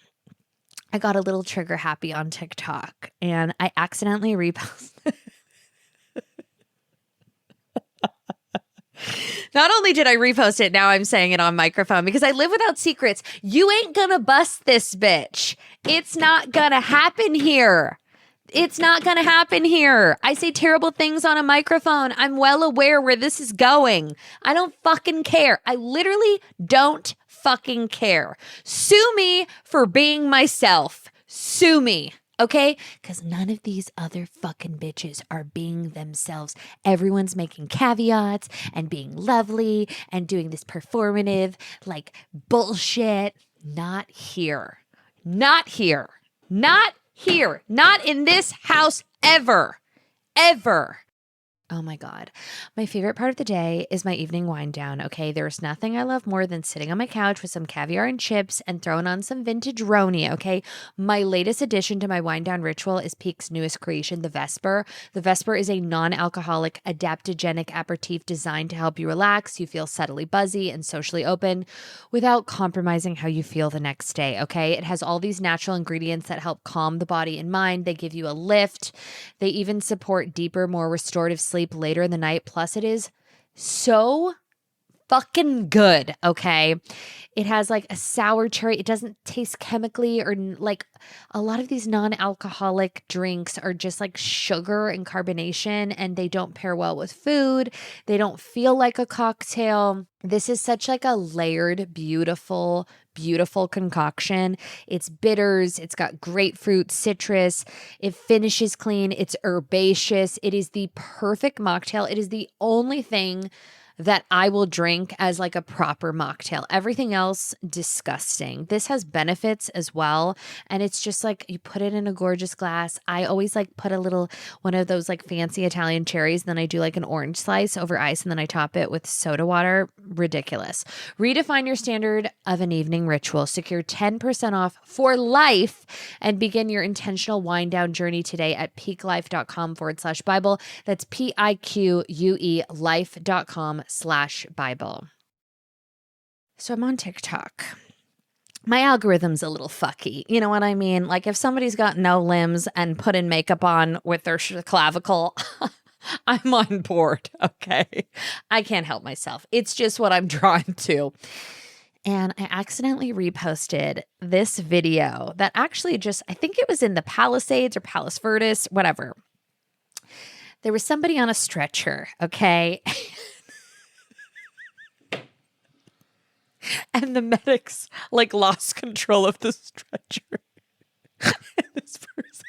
I got a little trigger happy on TikTok and I accidentally reposted. Not only did I repost it, now I'm saying it on microphone because I live without secrets. You ain't gonna bust this bitch. It's not gonna happen here. It's not gonna happen here. I say terrible things on a microphone. I'm well aware where this is going. I don't fucking care. I literally don't fucking care. Sue me for being myself. Sue me. Okay? Because none of these other fucking bitches are being themselves. Everyone's making caveats and being lovely and doing this performative, like, bullshit. Not here. Not here. Not here. Not in this house ever. Ever. Oh my God. My favorite part of the day is my evening wind down. Okay. There's nothing I love more than sitting on my couch with some caviar and chips and throwing on some vintage Roni. Okay. My latest addition to my wind down ritual is Peak's newest creation, the Vesper. The Vesper is a non-alcoholic adaptogenic aperitif designed to help you relax. You feel subtly buzzy and socially open without compromising how you feel the next day. Okay. It has all these natural ingredients that help calm the body and mind. They give you a lift. They even support deeper, more restorative sleep later in the night. Plus, it is so fucking good. Okay. It has like a sour cherry. It doesn't taste chemically or like a lot of these non-alcoholic drinks are just like sugar and carbonation, and they don't pair well with food. They don't feel like a cocktail. This is such like a layered, beautiful concoction. It's bitters. It's got grapefruit, citrus. It finishes clean. It's herbaceous. It is the perfect mocktail. It is the only thing that I will drink as like a proper mocktail. Everything else, disgusting. This has benefits as well. And it's just like you put it in a gorgeous glass. I always like put a little, one of those like fancy Italian cherries. Then I do like an orange slice over ice and then I top it with soda water. Ridiculous. Redefine your standard of an evening ritual. Secure 10% off for life and begin your intentional wind down journey today at peaklife.com/Bible. That's PIQUE life.com/Bible. So I'm on TikTok. My algorithm's a little fucky. You know what I mean? Like if somebody's got no limbs and put in makeup on with their clavicle, I'm on board. Okay. I can't help myself. It's just what I'm drawn to. And I accidentally reposted this video that actually just, I think it was in the Palisades or Palos Verdes, whatever. There was somebody on a stretcher, okay? And the medics like lost control of the stretcher. And this person.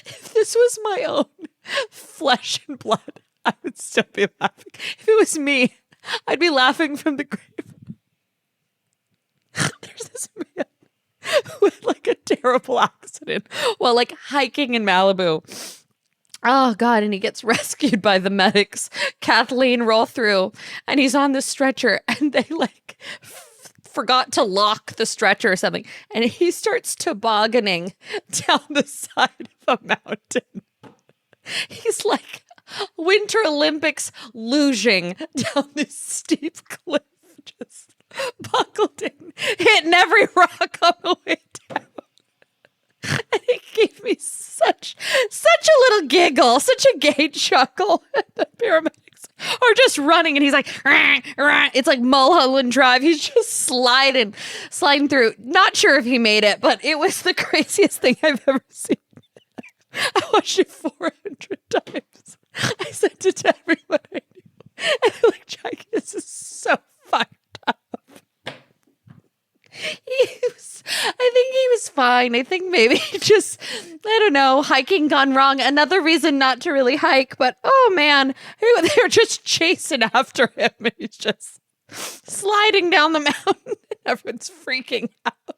If this was my own flesh and blood, I would still be laughing. If it was me, I'd be laughing from the grave. There's this man who had like a terrible accident while like hiking in Malibu. Oh God, and he gets rescued by the medics. Kathleen roll through and he's on the stretcher and they like forgot to lock the stretcher or something. And he starts tobogganing down the side of a mountain. He's like Winter Olympics luging down this steep cliff, just buckled in, hitting every rock on the way down. And it gave me such a little giggle, such a gay chuckle. The paramedics are just running, and he's like, rah, rah. It's like Mulholland Drive. He's just sliding through. Not sure if he made it, but it was the craziest thing I've ever seen. I watched it 400 times. I sent it to everyone I knew. And they're like, Jackie, this is so fucked up. I think he was fine. I think maybe just, I don't know, hiking gone wrong. Another reason not to really hike, but oh man, they're just chasing after him. And he's just sliding down the mountain. Everyone's freaking out.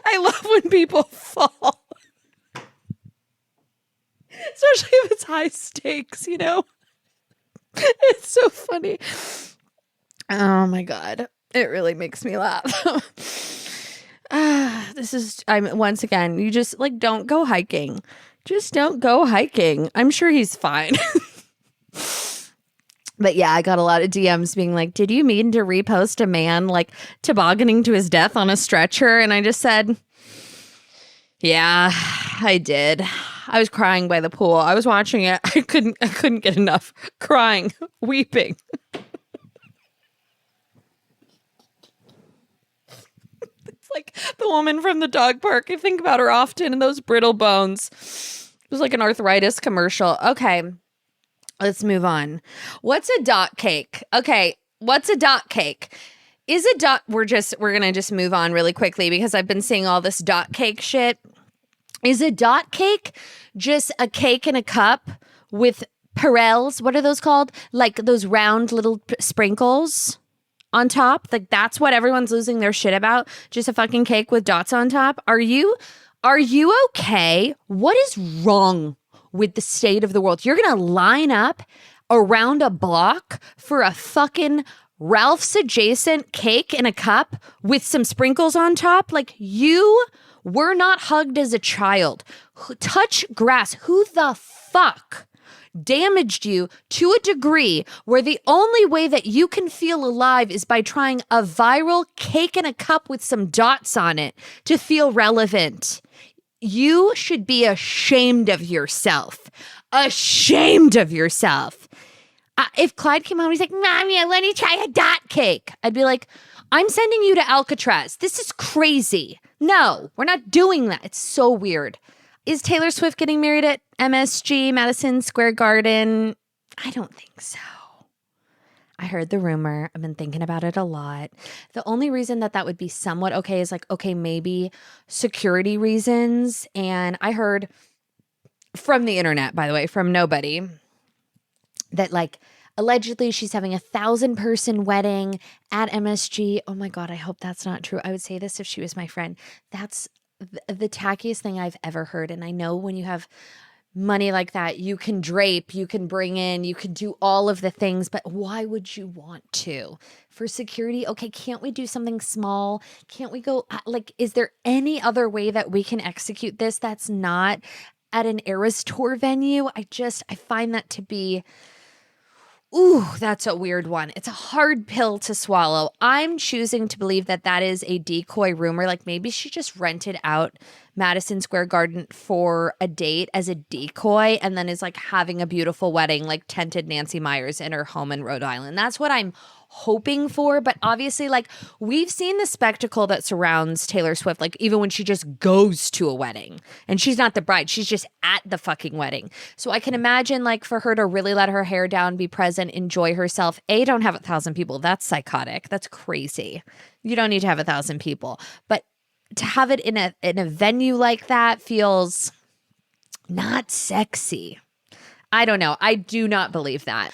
I love when people fall. Especially if it's high stakes, you know? It's so funny. Oh my God. It really makes me laugh. Once again, you just like don't go hiking. Just don't go hiking. I'm sure he's fine. But yeah, I got a lot of DMs being like, did you mean to repost a man like tobogganing to his death on a stretcher? And I just said, yeah, I did. I was crying by the pool. I was watching it. I couldn't get enough. Crying, weeping. It's like the woman from the dog park. I think about her often, and those brittle bones. It was like an arthritis commercial. Okay. Let's move on. What's a dot cake? Okay, what's a dot cake? Is a dot, we're going to just move on really quickly because I've been seeing all this dot cake shit. Is a dot cake just a cake in a cup with perels? What are those called? Like those round little sprinkles on top? Like that's what everyone's losing their shit about? Just a fucking cake with dots on top? Are you okay? What is wrong with the state of the world? You're going to line up around a block for a fucking Ralph's adjacent cake in a cup with some sprinkles on top? Like you were not hugged as a child. Touch grass. Who the fuck damaged you to a degree where the only way that you can feel alive is by trying a viral cake in a cup with some dots on it to feel relevant? You should be ashamed of yourself. Ashamed of yourself. If Clyde came home, he's like, Mommy, let me try a dot cake. I'd be like, I'm sending you to Alcatraz. This is crazy. No, we're not doing that. It's so weird. Is Taylor Swift getting married at MSG, Madison Square Garden? I don't think so. I heard the rumor. I've been thinking about it a lot. The only reason that would be somewhat okay is like, okay, maybe security reasons. And I heard from the internet, by the way, from nobody, that like allegedly she's having 1,000-person wedding at MSG. Oh my God, I hope that's not true. I would say this if she was my friend. That's the tackiest thing I've ever heard. And I know when you have money like that, you can drape, you can bring in, you can do all of the things, but why would you want to? For security, okay, can't we do something small? Can't we go, like, is there any other way that we can execute this that's not at an Eras Tour venue? I find that to be, ooh, that's a weird one. It's a hard pill to swallow. I'm choosing to believe that is a decoy rumor. Like maybe she just rented out Madison Square Garden for a date as a decoy and then is like having a beautiful wedding, like tented Nancy Meyers in her home in Rhode Island. That's what I'm hoping for. But obviously, like we've seen the spectacle that surrounds Taylor Swift, like even when she just goes to a wedding and she's not the bride, she's just at the fucking wedding. So I can imagine like for her to really let her hair down, be present, enjoy herself. Don't have 1,000 people. That's psychotic. That's crazy. You don't need to have 1,000 people. But to have it in a venue like that feels not sexy. I don't know. I do not believe that.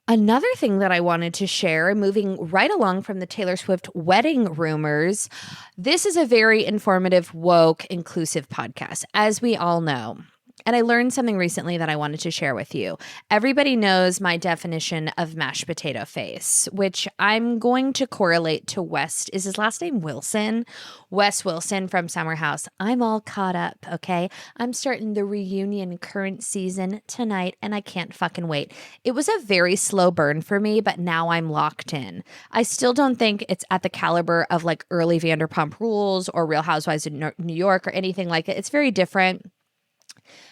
Another thing that I wanted to share, moving right along from the Taylor Swift wedding rumors, this is a very informative, woke, inclusive podcast, as we all know. And I learned something recently that I wanted to share with you. Everybody knows my definition of mashed potato face, which I'm going to correlate to West. Is his last name Wilson? Wes Wilson from Summer House. I'm all caught up, okay? I'm starting the reunion current season tonight, and I can't fucking wait. It was a very slow burn for me, but now I'm locked in. I still don't think it's at the caliber of like early Vanderpump Rules or Real Housewives of New York or anything like it. It's very different.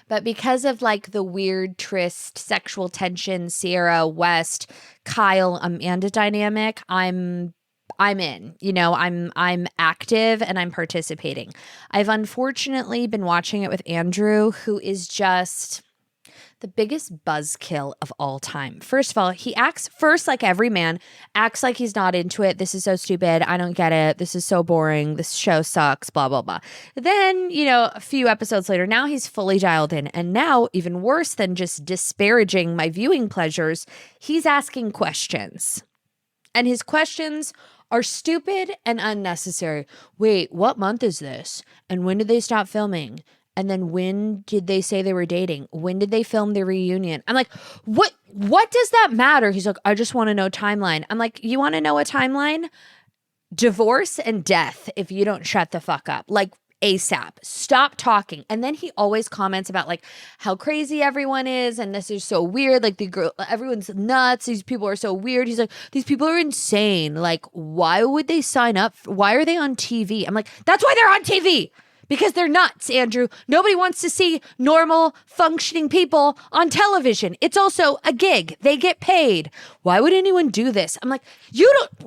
But because of like the weird tryst, sexual tension, Sierra, West, Kyle, Amanda dynamic, I'm in, you know, I'm active and I'm participating. I've unfortunately been watching it with Andrew, who is just the biggest buzzkill of all time. First of all, he acts first like every man, acts like he's not into it. This is so stupid. I don't get it. This is so boring. This show sucks, blah, blah, blah. Then, you know, a few episodes later, now he's fully dialed in. And now, even worse than just disparaging my viewing pleasures, he's asking questions. And his questions are stupid and unnecessary. Wait, what month is this? And when did they stop filming? And then when did they say they were dating? When did they film their reunion? I'm like, what does that matter? He's like, I just want to know timeline. I'm like, you want to know a timeline? Divorce and death if you don't shut the fuck up. Like ASAP. Stop talking. And then he always comments about like how crazy everyone is and this is so weird. Like the girl, everyone's nuts. These people are so weird. He's like, these people are insane. Like, why would they sign up? Why are they on TV? I'm like, that's why they're on TV. Because they're nuts, Andrew. Nobody wants to see normal, functioning people on television. It's also a gig. They get paid. Why would anyone do this? I'm like,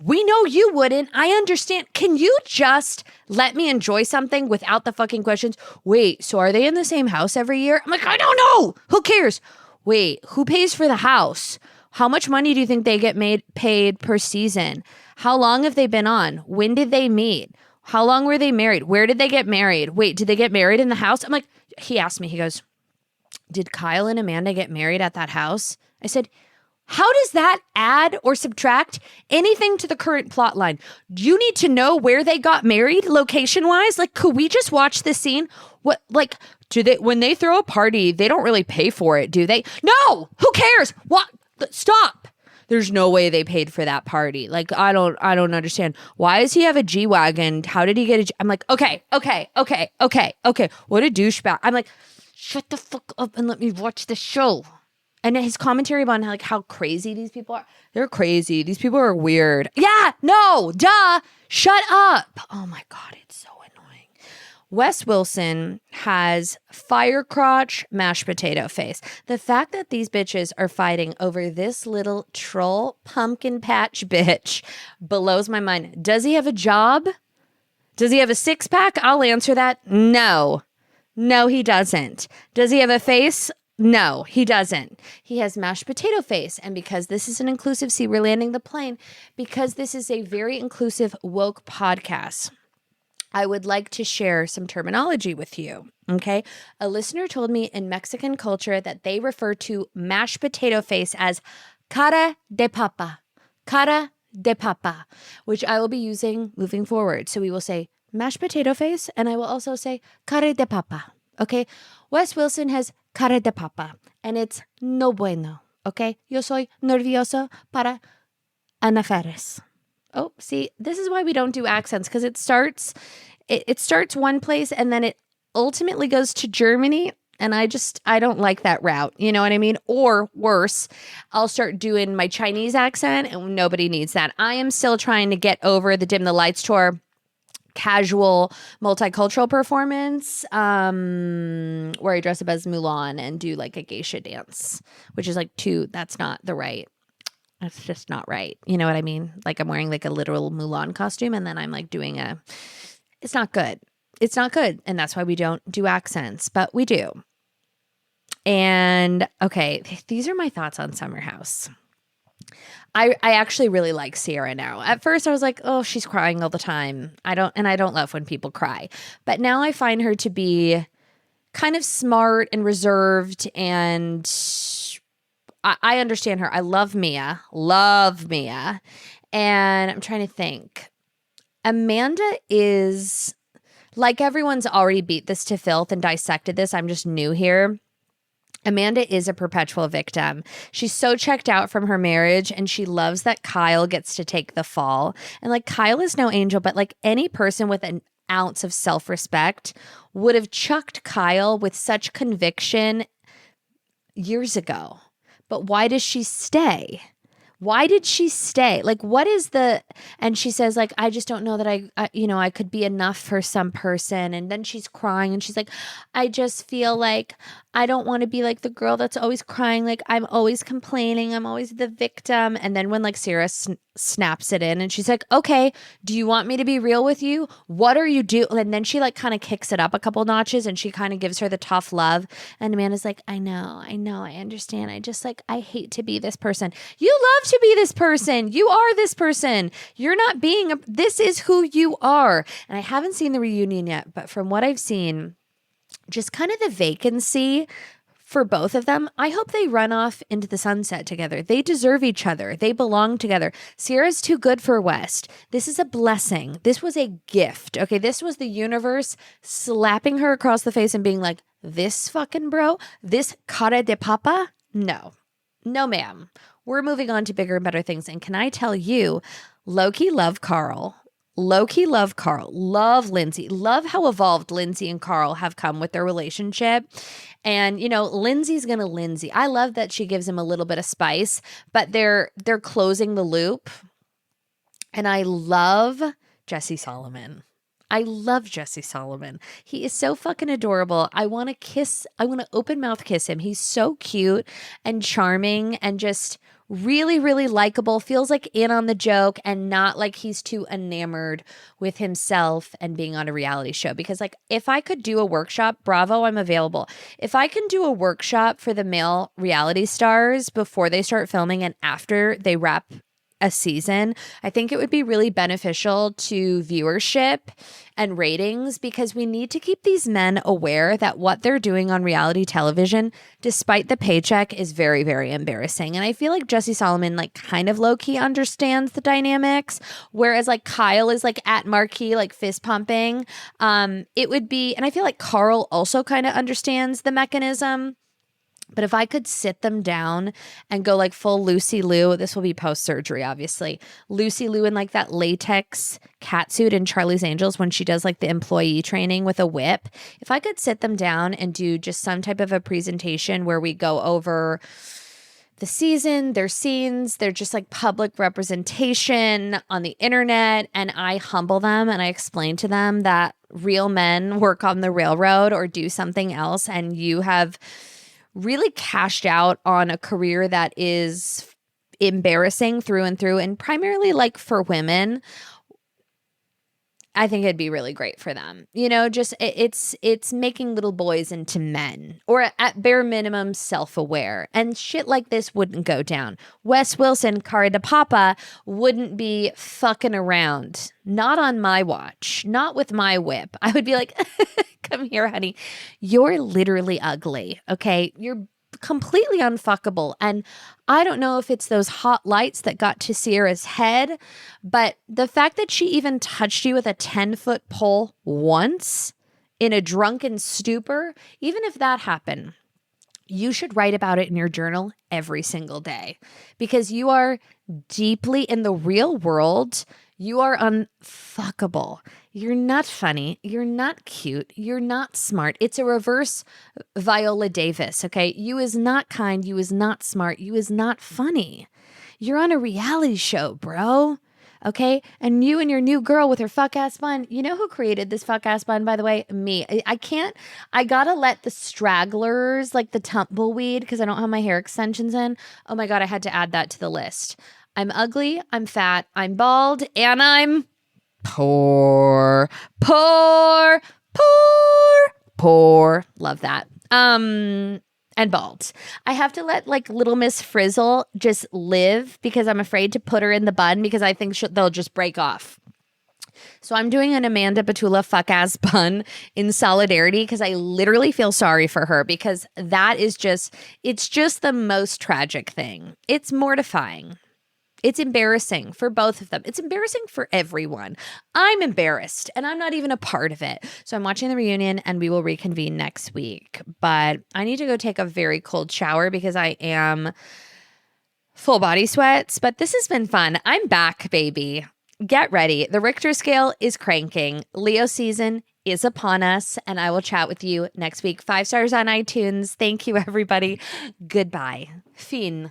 we know you wouldn't. I understand. Can you just let me enjoy something without the fucking questions? Wait, so are they in the same house every year? I'm like, I don't know. Who cares? Wait, who pays for the house? How much money do you think they get paid per season? How long have they been on? When did they meet? How long were they married? Where did they get married? Wait, did they get married in the house? I'm like, he asked me, he goes, did Kyle and Amanda get married at that house? I said, how does that add or subtract anything to the current plot line? Do you need to know where they got married location wise? Like, could we just watch the scene? What, like, when they throw a party, they don't really pay for it, do they? No, who cares? What? Stop. There's no way they paid for that party. Like, I don't understand. Why does he have a G-Wagon? How did he get I'm like, okay. What a douchebag. I'm like, shut the fuck up and let me watch the show. And his commentary about like how crazy these people are. They're crazy. These people are weird. Yeah, no, duh. Shut up. Oh my God, it's so annoying. Wes Wilson has fire crotch, mashed potato face. The fact that these bitches are fighting over this little troll pumpkin patch bitch blows my mind. Does he have a job? Does he have a six pack? I'll answer that. No. No, he doesn't. Does he have a face? No, he doesn't. He has mashed potato face. And because this is an inclusive, see, we're landing the plane, because this is a very inclusive woke podcast, I would like to share some terminology with you, okay? A listener told me in Mexican culture that they refer to mashed potato face as cara de papa, which I will be using moving forward. So we will say mashed potato face, and I will also say cara de papa, okay? Wes Wilson has cara de papa, and it's no bueno, okay? Yo soy nervioso para Ana Faris. Oh, see, this is why we don't do accents, because it starts one place and then it ultimately goes to Germany. And I don't like that route. You know what I mean? Or worse, I'll start doing my Chinese accent and nobody needs that. I am still trying to get over the Dim the Lights tour casual multicultural performance where I dress up as Mulan and do like a geisha dance, which is like that's just not right. You know what I mean? Like I'm wearing like a literal Mulan costume and then I'm like doing it's not good. It's not good. And that's why we don't do accents, but we do. And okay, these are my thoughts on Summer House. I actually really like Sierra now. At first I was like, oh, she's crying all the time. I don't love when people cry. But now I find her to be kind of smart and reserved, and I understand her. I love Mia. And I'm trying to think. Amanda is, like, everyone's already beat this to filth and dissected this. I'm just new here. Amanda is a perpetual victim. She's so checked out from her marriage, and she loves that Kyle gets to take the fall. And like, Kyle is no angel, but like any person with an ounce of self-respect would have chucked Kyle with such conviction years ago. But why does she stay? Why did she stay? Like, what is and she says, like, I just don't know that I could be enough for some person. And then she's crying and she's like, I just feel like I don't want to be like the girl that's always crying. Like, I'm always complaining. I'm always the victim. And then when like Sarah snaps it in and she's like, okay, do you want me to be real with you? What are you doing? And then she like kind of kicks it up a couple notches and she kind of gives her the tough love. And Amanda's like, I know, I understand. I hate to be this person. You love to be this person. You are this person. You're not being this is who you are. And I haven't seen the reunion yet, but from what I've seen, just kind of the vacancy for both of them. I hope they run off into the sunset together. They deserve each other. They belong together. Sierra's too good for West. This is a blessing. This was a gift. Okay, this was the universe slapping her across the face and being like, this fucking bro, this cara de papa? No, ma'am. We're moving on to bigger and better things. And can I tell you, low-key love Carl. Low-key love Carl. Love Lindsay. Love how evolved Lindsay and Carl have come with their relationship. And, you know, Lindsay's gonna Lindsay. I love that she gives him a little bit of spice, but they're closing the loop. And I love Jesse Solomon. He is so fucking adorable. I want to open mouth kiss him. He's so cute and charming and just really, really likable. Feels like in on the joke and not like he's too enamored with himself and being on a reality show. Because like, if I could do a workshop, Bravo, I'm available. If I can do a workshop for the male reality stars before they start filming and after they wrap a season, I think it would be really beneficial to viewership and ratings, because we need to keep these men aware that what they're doing on reality television, despite the paycheck, is very, very embarrassing. And I feel like Jesse Solomon like kind of low-key understands the dynamics, whereas like Kyle is like at marquee, like fist pumping. It would be, and I feel like Carl also kind of understands the mechanism. But if I could sit them down and go like full Lucy Liu, this will be post-surgery, obviously. Lucy Liu in like that latex catsuit in Charlie's Angels when she does like the employee training with a whip. If I could sit them down and do just some type of a presentation where we go over the season, their scenes, they're just like public representation on the internet, and I humble them and I explain to them that real men work on the railroad or do something else, and you have really cashed out on a career that is embarrassing through and through, and primarily like for women, I think it'd be really great for them. You know, just it's making little boys into men, or at bare minimum self-aware. And shit like this wouldn't go down. Wes Wilson, Cara de Papa, wouldn't be fucking around. Not on my watch. Not with my whip. I would be like, come here, honey. You're literally ugly. Okay? You're completely unfuckable. And I don't know if it's those hot lights that got to Sierra's head, but the fact that she even touched you with a 10-foot pole once in a drunken stupor, even if that happened, you should write about it in your journal every single day, because you are deeply in the real world. You are unfuckable. You're not funny. You're not cute. You're not smart. It's a reverse Viola Davis, okay? You is not kind. You is not smart. You is not funny. You're on a reality show, bro. Okay? And you and your new girl with her fuck-ass bun. You know who created this fuck-ass bun, by the way? Me. I gotta let the stragglers, like the tumbleweed, because I don't have my hair extensions in. Oh my God, I had to add that to the list. I'm ugly, I'm fat, I'm bald, and I'm poor. Love that. And bald. I have to let like little Miss Frizzle just live, because I'm afraid to put her in the bun, because I think they'll just break off. So I'm doing an Amanda Batula fuck-ass bun in solidarity, because I literally feel sorry for her, because that is it's just the most tragic thing. It's mortifying. It's embarrassing for both of them. It's embarrassing for everyone. I'm embarrassed, and I'm not even a part of it. So I'm watching the reunion, and we will reconvene next week. But I need to go take a very cold shower, because I am full body sweats. But this has been fun. I'm back, baby. Get ready. The Richter scale is cranking. Leo season is upon us, and I will chat with you next week. 5 stars on iTunes. Thank you, everybody. Goodbye. Fin.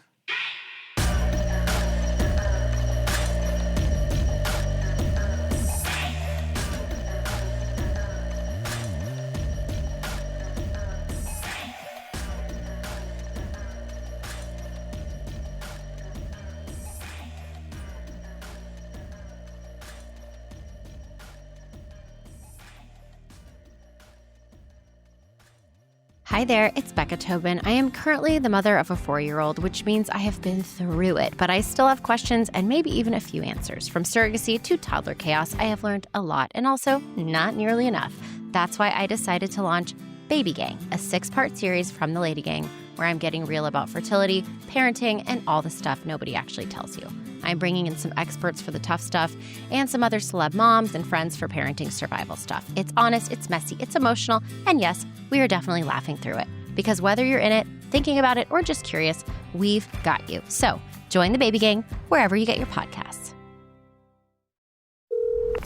Hi there, it's Becca Tobin. I am currently the mother of a 4-year-old, which means I have been through it, but I still have questions and maybe even a few answers. From surrogacy to toddler chaos, I have learned a lot, and also not nearly enough. That's why I decided to launch Baby Gang, a 6-part series from the Lady Gang, where I'm getting real about fertility, parenting, and all the stuff nobody actually tells you. I'm bringing in some experts for the tough stuff and some other celeb moms and friends for parenting survival stuff. It's honest, it's messy, it's emotional, and yes, we are definitely laughing through it. Because whether you're in it, thinking about it, or just curious, we've got you. So join the Baby Gang wherever you get your podcasts.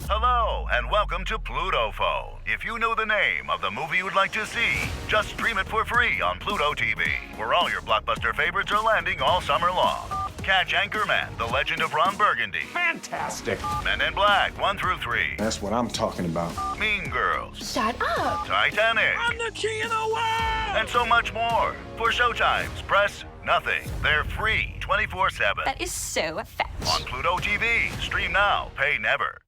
Hello, and welcome to Pluto Phone. If you know the name of the movie you'd like to see, just stream it for free on Pluto TV, where all your blockbuster favorites are landing all summer long. Catch Anchorman, The Legend of Ron Burgundy. Fantastic. Men in Black, 1 through 3. That's what I'm talking about. Mean Girls. Shut up. Titanic. I'm the king of the world. And so much more. For showtimes, press nothing. They're free 24/7. That is so fetch. On Pluto TV. Stream now, pay never.